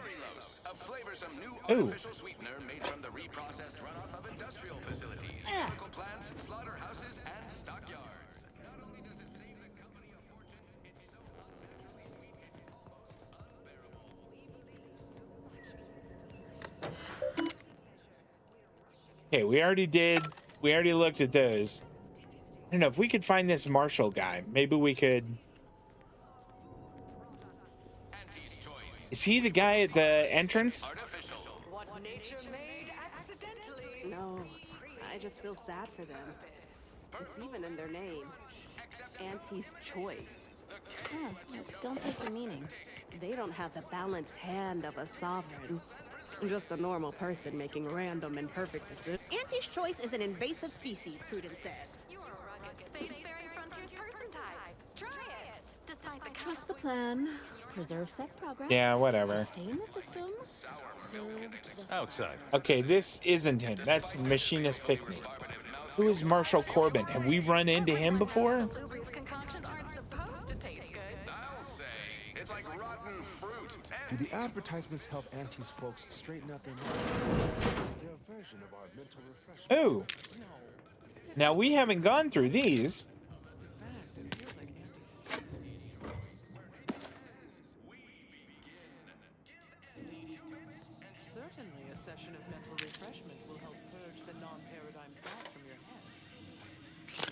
Ooh. Sweetener made from the reprocessed runoff of industrial facilities, chemical plants, slaughterhouses, and stockyards. Not only does it save the company a fortune, it's so unnaturally sweet it's almost unbearable. Okay, we already looked at those. I don't know if we could find this Marshall guy. Maybe we could. Is he the guy at the entrance? No, I just feel sad for them. It's even in their name. Auntie's choice. Don't take the meaning. They don't have the balanced hand of a sovereign. Just a normal person making random and perfect decisions. Auntie's choice is an invasive species, Prudence says. You're a rugged spacefaring frontiers person type. Try it. Despite the Trust the plan. Preserve set progress. Yeah, whatever. Sustain the system. Outside. Okay, this isn't him. That's Machinist Picnic. Who is Marshall Corbin? Have we run into him before? Concoctions aren't supposed to taste good. I'll say it's like rotten fruit. Do the advertisements help Auntie's folks straighten out their minds? Their version of our mental refreshment. Ooh. Now we haven't gone through these. Certainly, a session of mental refreshment will help purge the non-paradigm thoughts from your head.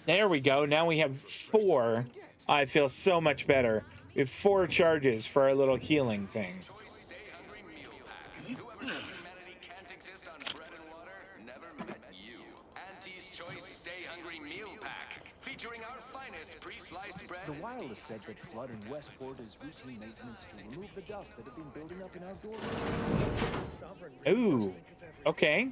There we go. Now we have 4. I feel so much better. We have 4 charges for our little healing thing. Whoever says humanity can't exist on bread and water never met you. Auntie's Choice Stay Hungry Meal Pack, featuring our finest pre-sliced bread. The wireless said that flood in Westport is routine maintenance to remove the dust that had been building up in our doorways. Ooh. Okay.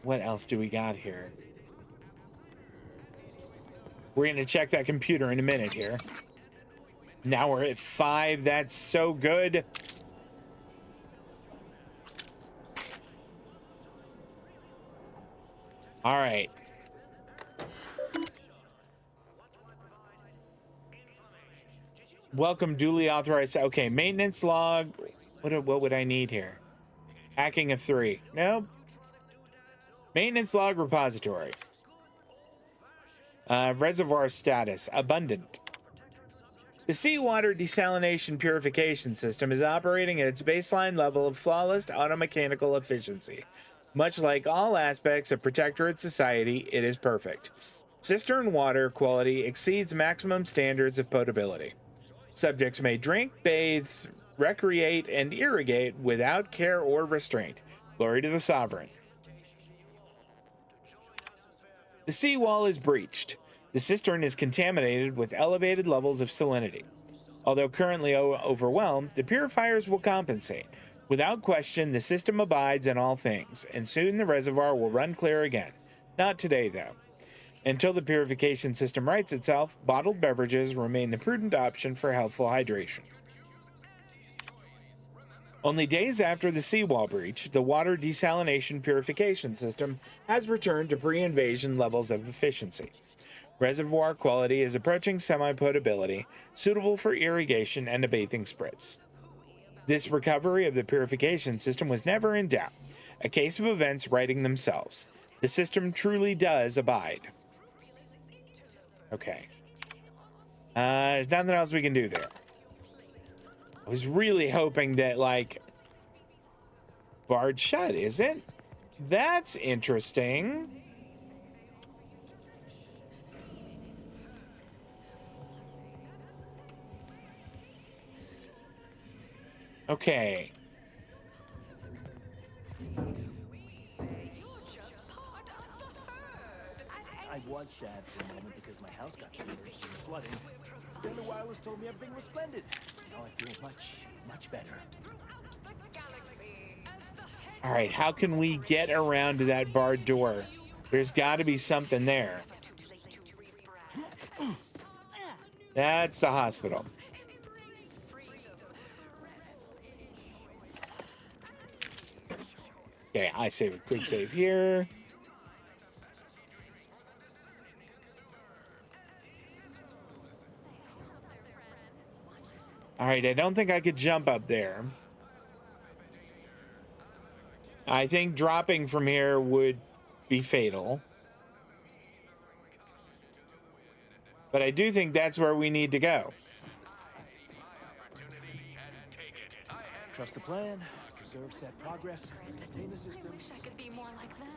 What else do we got here? We're going to check that computer in a minute here. Now we're at 5. That's so good. All right. Welcome, duly authorized. Okay, maintenance log. What would I need here? Hacking of 3. Nope. Maintenance log repository. Reservoir status. Abundant. The seawater desalination purification system is operating at its baseline level of flawless automechanical efficiency. Much like all aspects of Protectorate society, it is perfect. Cistern water quality exceeds maximum standards of potability. Subjects may drink, bathe, recreate, and irrigate without care or restraint. Glory to the Sovereign. The seawall is breached. The cistern is contaminated with elevated levels of salinity. Although currently overwhelmed, the purifiers will compensate. Without question, the system abides in all things, and soon the reservoir will run clear again. Not today, though. Until the purification system rights itself, bottled beverages remain the prudent option for healthful hydration. Only days after the seawall breach, the water desalination purification system has returned to pre-invasion levels of efficiency. Reservoir quality is approaching semi-potability, suitable for irrigation and a bathing spritz. This recovery of the purification system was never in doubt, a case of events righting themselves. The system truly does abide. Okay. There's nothing else we can do there. I was really hoping that, like, barred shut, isn't? That's interesting. Okay. I was sad for a moment because my house got submerged in the flooding. Then the wireless told me everything was splendid. Now I feel much, much better. All right, how can we get around to that barred door? There's got to be something there. That's the hospital. Okay, I save a quick save here. All right, I don't think I could jump up there. I think dropping from here would be fatal. But I do think that's where we need to go. Trust the plan, preserve set progress, sustain the system. Wish I could be more like them.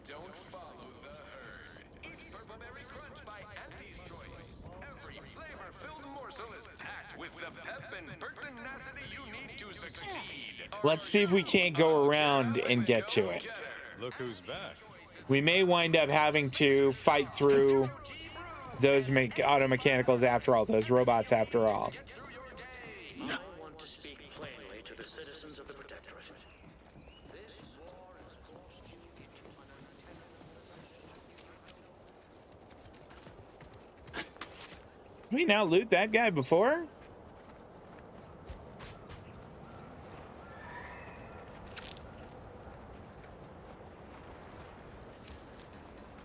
Don't follow the herd. Eat Purple-Berry Crunch by Auntie's Choice. Every flavor-filled morsel is packed with the pep and pertinacity you need to succeed. Let's see if we can't go around and get to it. Look who's back. We may wind up having to fight through those auto mechanicals after all, those robots after all. I want to speak plainly to the citizens of the Protectorate. This war has forced you into an Did we now loot that guy before?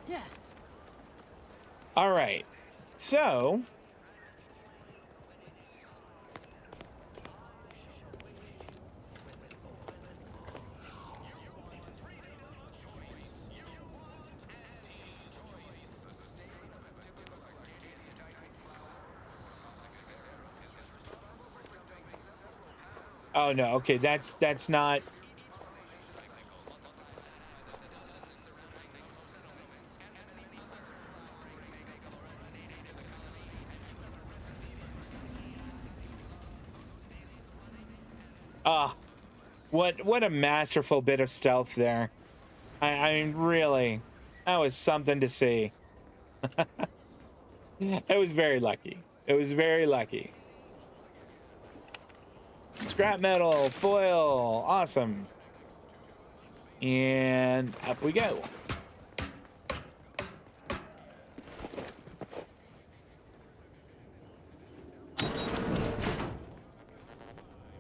Yeah. All right. So, oh no, okay, that's not. Ah, what a masterful bit of stealth there. I mean, really, that was something to see. It was very lucky. It was very lucky. Scrap metal, foil, awesome. And up we go.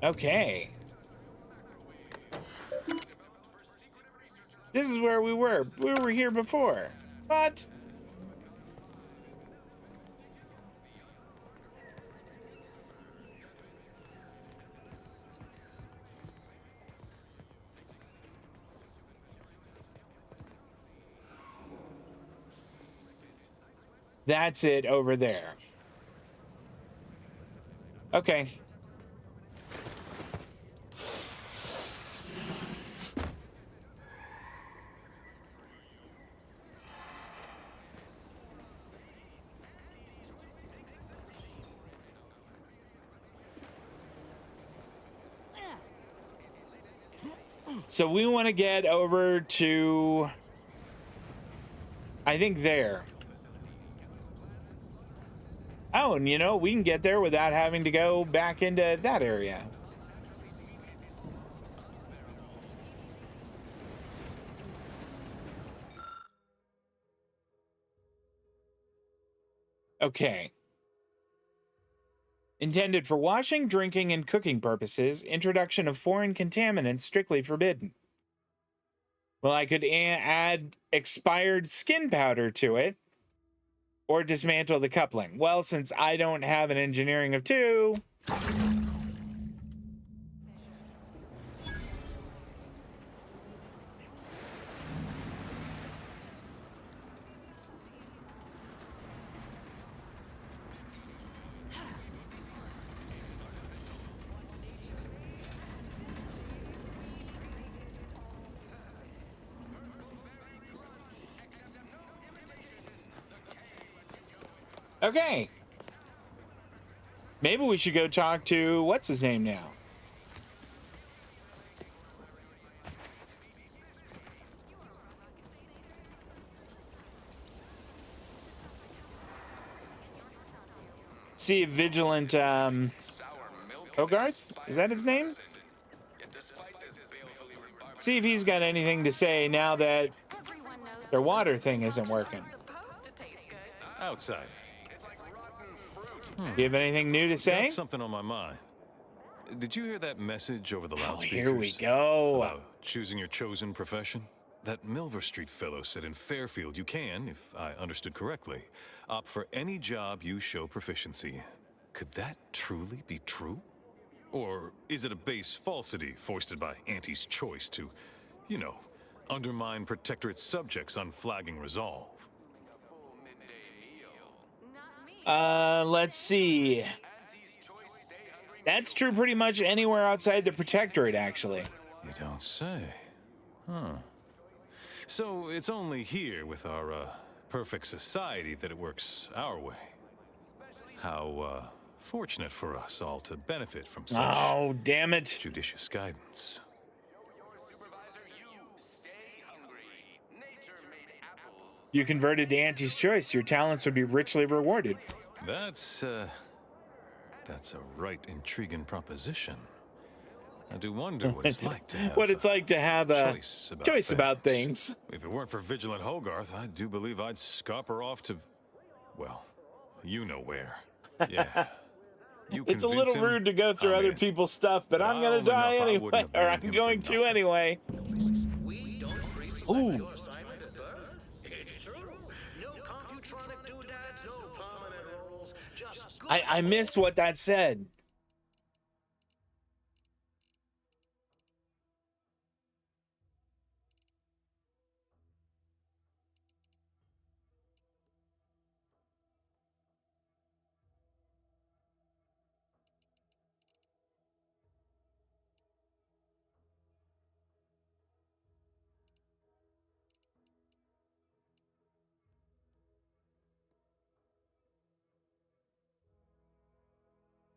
Okay. This is where we were. We were here before. But that's it over there. Okay. So we want to get over to, I think, there. Oh, and you know, we can get there without having to go back into that area. Okay. Intended for washing, drinking, and cooking purposes, introduction of foreign contaminants strictly forbidden. Well, I could add expired skin powder to it or dismantle the coupling. Well, since I don't have an engineering of 2, okay. Maybe we should go talk to, what's his name now? See if Vigilant, Hogarth? Is that his name? See if he's got anything to say now that their water thing isn't working. Outside. You have anything new to say? Got something on my mind. Did you hear that message over the loudspeakers? Here we go. About choosing your chosen profession? That Milver Street fellow said in Fairfield you can, if I understood correctly, opt for any job you show proficiency. Could that truly be true? Or is it a base falsity foisted by Auntie's choice to, you know, undermine Protectorate subjects' unflagging resolve? Let's see. That's true pretty much anywhere outside the Protectorate, actually. You don't say. Huh. So it's only here with our, perfect society that it works our way. How, fortunate for us all to benefit from such... Oh, damn it. ...judicious guidance. You converted to Auntie's choice. Your talents would be richly rewarded. That's a right intriguing proposition. I do wonder what it's like to have what it's like to have a choice about things. If it weren't for Vigilant Hogarth, I do believe I'd scupper off to, well, you know where. Yeah. You It's a little rude to go through other people's stuff, but I'm gonna die anyway, or I'm going to anyway. We don't pre-select your assignment at birth. It's true. No computronic doodads, I missed what that said.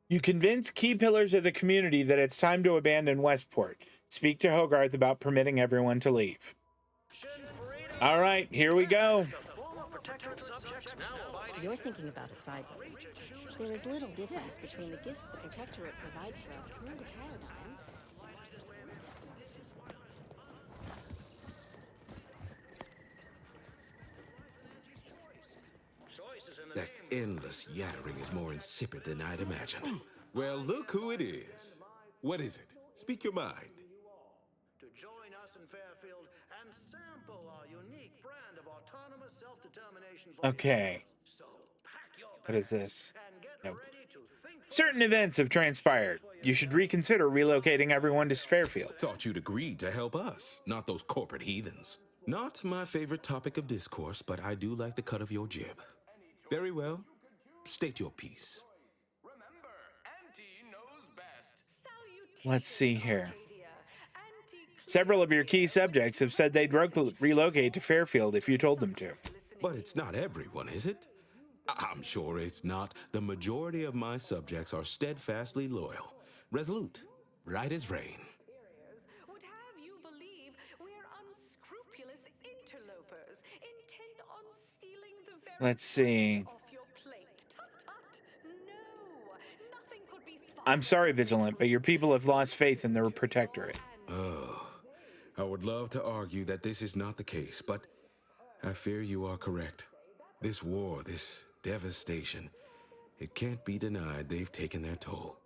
You convince key pillars of the community that it's time to abandon Westport. Speak to Hogarth about permitting everyone to leave. All right, here we go. You're thinking about it sideways. There is little difference between the gifts the Protectorate provides for us and the paradigm. That endless yattering is more insipid than I'd imagined. Well, look who it is. What is it? Speak your mind. To join us in Fairfield and sample our unique brand of autonomous self-determination for Okay. What is this? Nope. Certain events have transpired. You should reconsider relocating everyone to Fairfield. Thought you'd agreed to help us, not those corporate heathens. Not my favorite topic of discourse, but I do like the cut of your jib. Very well. State your piece. Let's see here. Several of your key subjects have said they'd relocate to Fairfield if you told them to. But it's not everyone, is it? I'm sure it's not. The majority of my subjects are steadfastly loyal, resolute, right as rain. Would have you believe we're unscrupulous interlopers, intent on stealing the very Let's see. off your plate. Tut tut. No, nothing could be I'm sorry, Vigilant, but your people have lost faith in the Protectorate. Oh, I would love to argue that this is not the case, but I fear you are correct. This war, this devastation, it can't be denied they've taken their toll.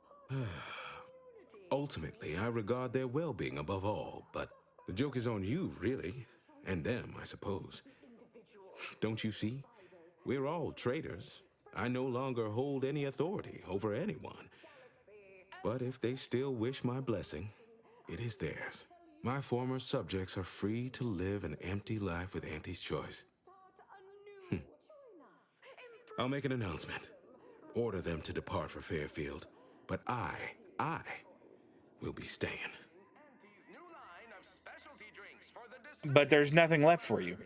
Ultimately, I regard their well-being above all, but the joke is on you, really, and them, I suppose. Don't you see? We're all traitors. I no longer hold any authority over anyone. But if they still wish my blessing, it is theirs. My former subjects are free to live an empty life with Auntie's choice. I'll make an announcement. Order them to depart for Fairfield. But I will be staying. But there's nothing left for you.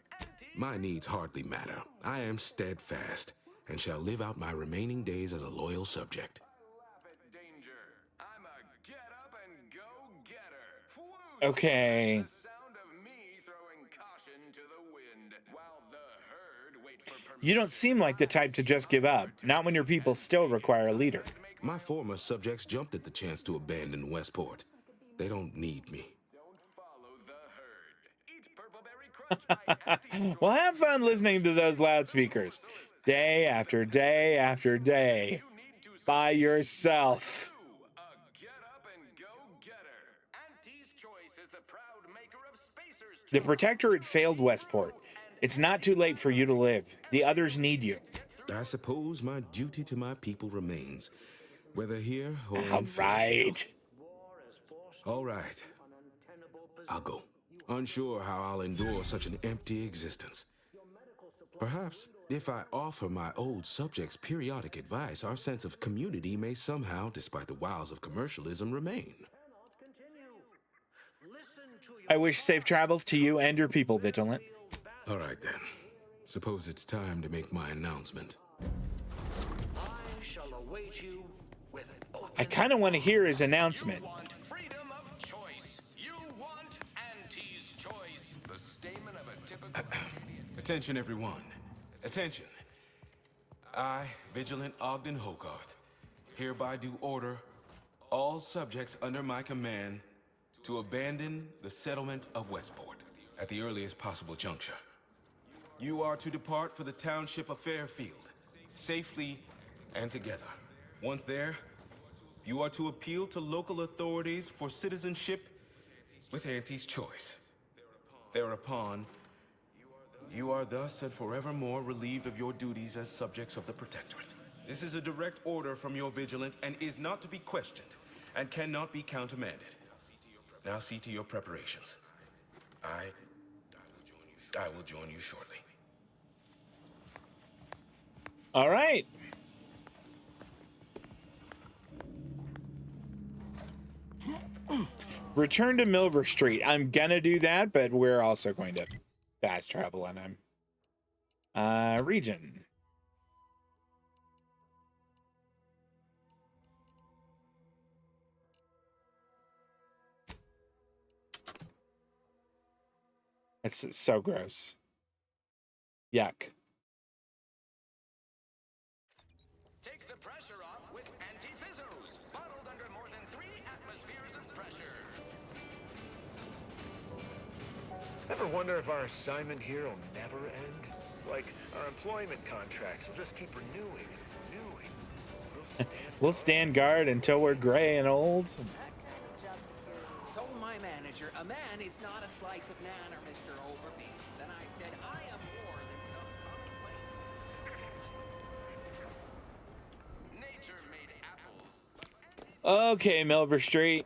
My needs hardly matter. I am steadfast and shall live out my remaining days as a loyal subject. Okay. You don't seem like the type to just give up, not when your people still require a leader. My former subjects jumped at the chance to abandon Westport. They don't need me. Well, have fun listening to those loudspeakers. Day after day after day. By yourself. The Protectorate failed Westport. It's not too late for you to live. The others need you. I suppose my duty to my people remains, whether here or in All right. All right. I'll go. Unsure how I'll endure such an empty existence. Perhaps, if I offer my old subjects periodic advice, our sense of community may somehow, despite the wiles of commercialism, remain. I wish safe travels to you and your people, Vigilant. All right, then. Suppose it's time to make my announcement. I kind of want to hear his announcement. You want freedom of choice. You want Auntie's choice. The statement of a typical Attention, everyone. Attention. I, Vigilant Ogden Hogarth, hereby do order all subjects under my command to abandon the settlement of Westport at the earliest possible juncture. You are to depart for the township of Fairfield, safely and together. Once there, you are to appeal to local authorities for citizenship with Auntie's choice. Thereupon, you are thus and forevermore relieved of your duties as subjects of the Protectorate. This is a direct order from your vigilant and is not to be questioned and cannot be countermanded. Now see to your preparations. I will join you shortly. All right. Return to Milver Street. I'm gonna do that, but we're also going to fast travel on him. Region. It's so gross. Yuck. Take the pressure off with anti-fizzos, bottled under more than 3 atmospheres of pressure. Ever wonder if our assignment here will never end? Like, our employment contracts will just keep renewing and renewing. We'll stand guard until we're gray and old. Told my manager, a man is not a slice of nanner, Mr. Overby. Then I said, I am more than some commonplace. Nature made apples. Okay, Milver Street.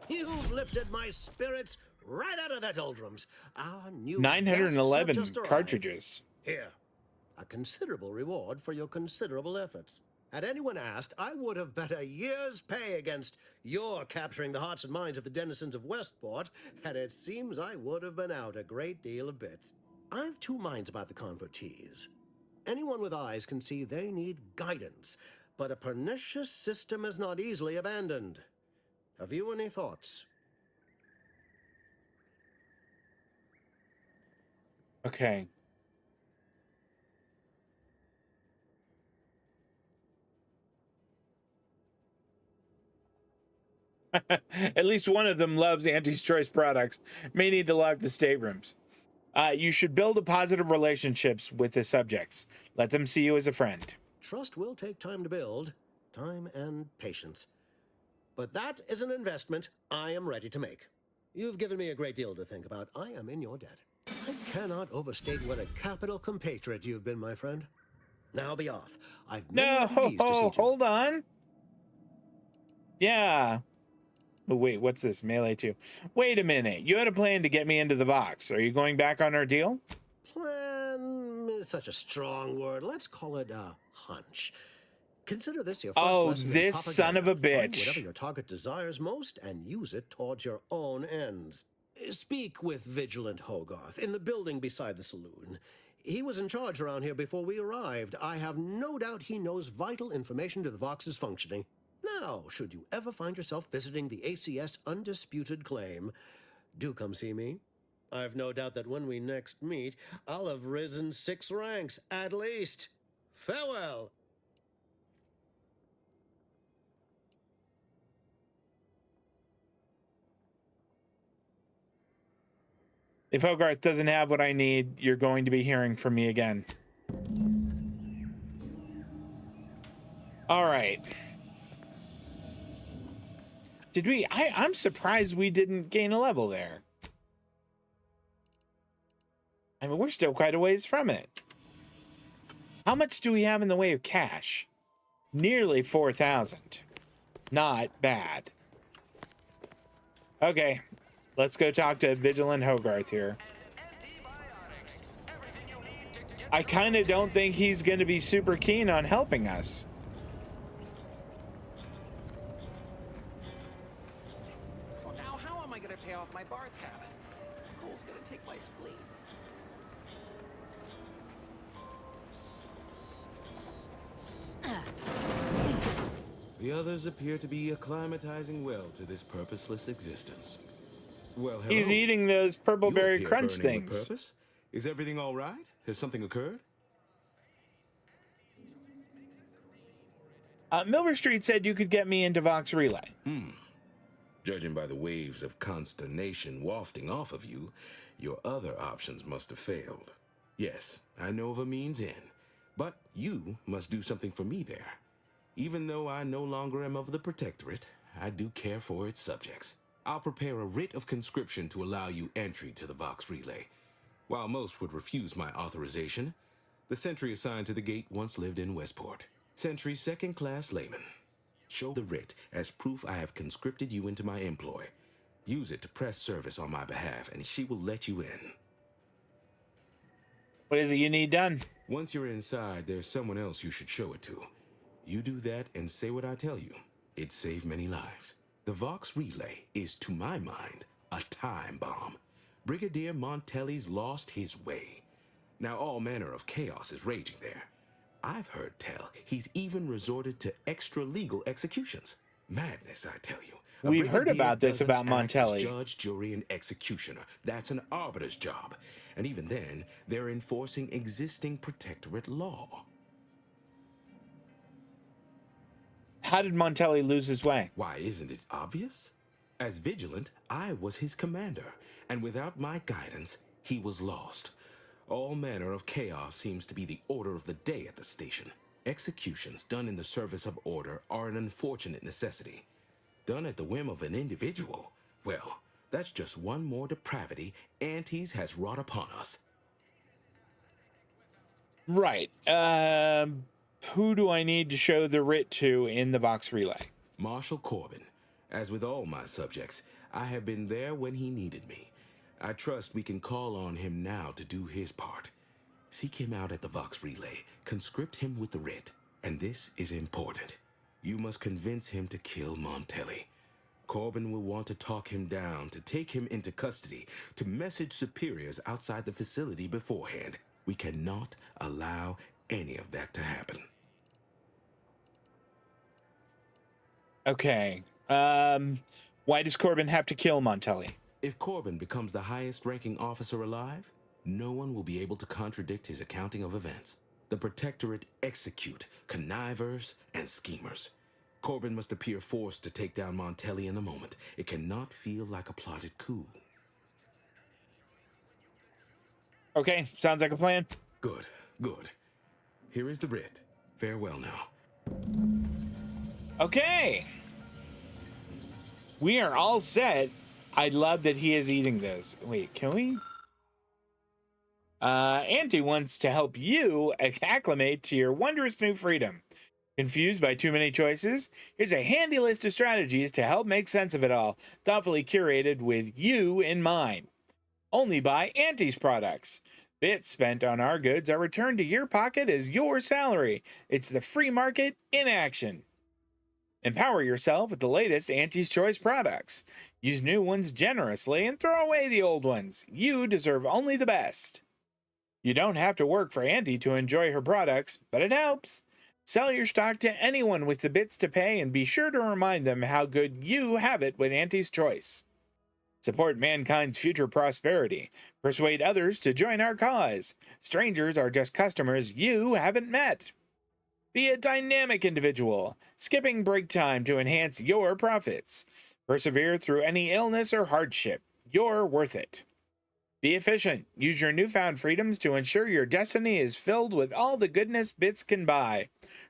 You've lifted my spirits right out of their doldrums. Our new 911 guests have just arrived. cartridges. Here, a considerable reward for your considerable efforts. Had anyone asked, I would have bet a year's pay against your capturing the hearts and minds of the denizens of Westport, and it seems I would have been out a great deal of bits. I've two minds about the convertees. Anyone with eyes can see they need guidance, but a pernicious system is not easily abandoned. Have you any thoughts? Okay. At least one of them loves Auntie's Choice products. May need to lock the staterooms. You should build positive relationships with the subjects. Let them see you as a friend. Trust will take time to build, time and patience. But that is an investment I am ready to make. You've given me a great deal to think about. I am in your debt. I cannot overstate what a capital compatriot you've been, my friend. Now be off. I've many refugees to see to. Hold on. Yeah. Oh, wait, what's this? Melee 2. Wait a minute. You had a plan to get me into the Vox. Are you going back on our deal? Plan is such a strong word. Let's call it a hunch. Consider this your first lesson in this son of a propaganda. Find bitch. whatever your target desires most and use it towards your own ends. Speak with Vigilant Hogarth in the building beside the saloon. He was in charge around here before we arrived. I have no doubt he knows vital information to the Vox's functioning. Now, should you ever find yourself visiting the ACS Undisputed Claim, do come see me. I've no doubt that when we next meet, I'll have risen 6 ranks, at least. Farewell. If Hogarth doesn't have what I need, you're going to be hearing from me again. All right. Did we? I'm surprised we didn't gain a level there. I mean, we're still quite a ways from it. How much do we have in the way of cash? Nearly 4,000. Not bad. Okay. Let's go talk to Vigilant Hogarth here. I kind of don't think he's going to be super keen on helping us. Well, now how am I going to pay off my bar tab? Cole's going to take my spleen. The others appear to be acclimatizing well to this purposeless existence. Well, hello. He's eating those purple You berry appear crunch burning with things. purpose. Is everything all right? Has something occurred? Milver Street said you could get me into Vox Relay. Judging by the waves of consternation wafting off of you, your other options must have failed. Yes, I know of a means in, but you must do something for me there. Even though I no longer am of the Protectorate, I do care for its subjects. I'll prepare a writ of conscription to allow you entry to the Vox Relay. While most would refuse my authorization, The sentry assigned to the gate once lived in Westport. Sentry second-class layman. Show the writ as proof I have conscripted you into my employ. Use it to press service on my behalf, and she will let you in. What is it you need done? Once you're inside, there's someone else you should show it to. You do that and say what I tell you. It saved many lives. The Vox Relay is, to my mind, a time bomb. Brigadier Montelli's lost his way. Now all manner of chaos is raging there. I've heard tell he's even resorted to extra-legal executions. Madness, I tell you. We've heard about this about Montelli. Judge, jury, and executioner. That's an arbiter's job. And even then, they're enforcing existing Protectorate law. How did Montelli lose his way? Why, isn't it obvious? As vigilant, I was his commander, and without my guidance, he was lost. All manner of chaos seems to be the order of the day at the station. Executions done in the service of order are an unfortunate necessity. Done at the whim of an individual, well, that's just one more depravity Auntie's has wrought upon us. Right. Who do I need to show the writ to in the Vox Relay? Marshal Corbin. As with all my subjects, I have been there when he needed me. I trust we can call on him now to do his part. Seek him out at the Vox Relay, conscript him with the writ, and this is important. You must convince him to kill Montelli. Corbin will want to talk him down, to take him into custody, to message superiors outside the facility beforehand. We cannot allow any of that to happen. Okay. Why does Corbin have to kill Montelli? If Corbin becomes the highest-ranking officer alive, no one will be able to contradict his accounting of events. The Protectorate execute connivers and schemers. Corbin must appear forced to take down Montelli in the moment. It cannot feel like a plotted coup. Okay, sounds like a plan. Good, good. Here is the writ. Farewell now. Okay. We are all set. I love that he is eating this. Wait, can we? Auntie wants to help you acclimate to your wondrous new freedom. Confused by too many choices? Here's a handy list of strategies to help make sense of it all, thoughtfully curated with you in mind. Only buy Auntie's products. Bits spent on our goods are returned to your pocket as your salary. It's the free market in action. Empower yourself with the latest Auntie's Choice products. Use new ones generously and throw away the old ones. You deserve only the best. You don't have to work for Auntie to enjoy her products, but it helps. Sell your stock to anyone with the bits to pay and be sure to remind them how good you have it with Auntie's Choice. Support mankind's future prosperity. Persuade others to join our cause. Strangers are just customers you haven't met. Be a dynamic individual, skipping break time to enhance your profits. Persevere through any illness or hardship. You're worth it. Be efficient. Use your newfound freedoms to ensure your destiny is filled with all the goodness bits can buy.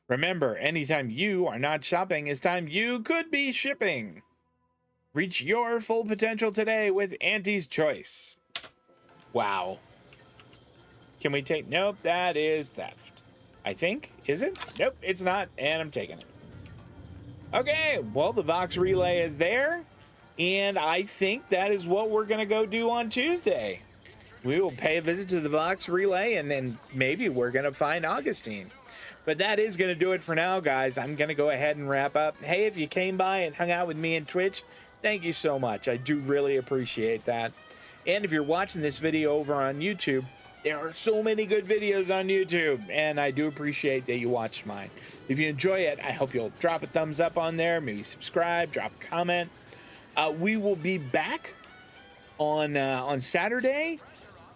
Remember, anytime you are not shopping is time you could be shipping. Reach your full potential today with Auntie's Choice. Wow. Can we take... Nope, that is theft. I think. Is it? Nope, it's not, and I'm taking it. Okay, well, the Vox Relay is there, and I think that is what we're going to go do on Tuesday. We will pay a visit to the Vox Relay, and then maybe we're going to find Augustine. But that is going to do it for now, guys. I'm going to go ahead and wrap up. Hey, if you came by and hung out with me in Twitch, thank you so much. I do really appreciate that. And if you're watching this video over on YouTube, there are so many good videos on YouTube, and I do appreciate that you watched mine. If you enjoy it, I hope you'll drop a thumbs up on there, maybe subscribe, drop a comment. We will be back on Saturday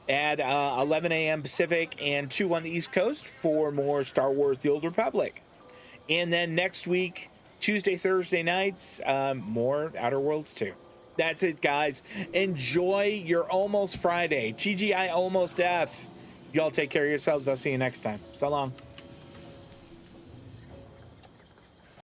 at 11 a.m. Pacific and 2 on the East Coast for more Star Wars The Old Republic. And then next week, Tuesday, Thursday nights, more Outer Worlds 2. That's it, guys. Enjoy your almost Friday. TGI almost F. Y'all take care of yourselves. I'll see you next time. So long.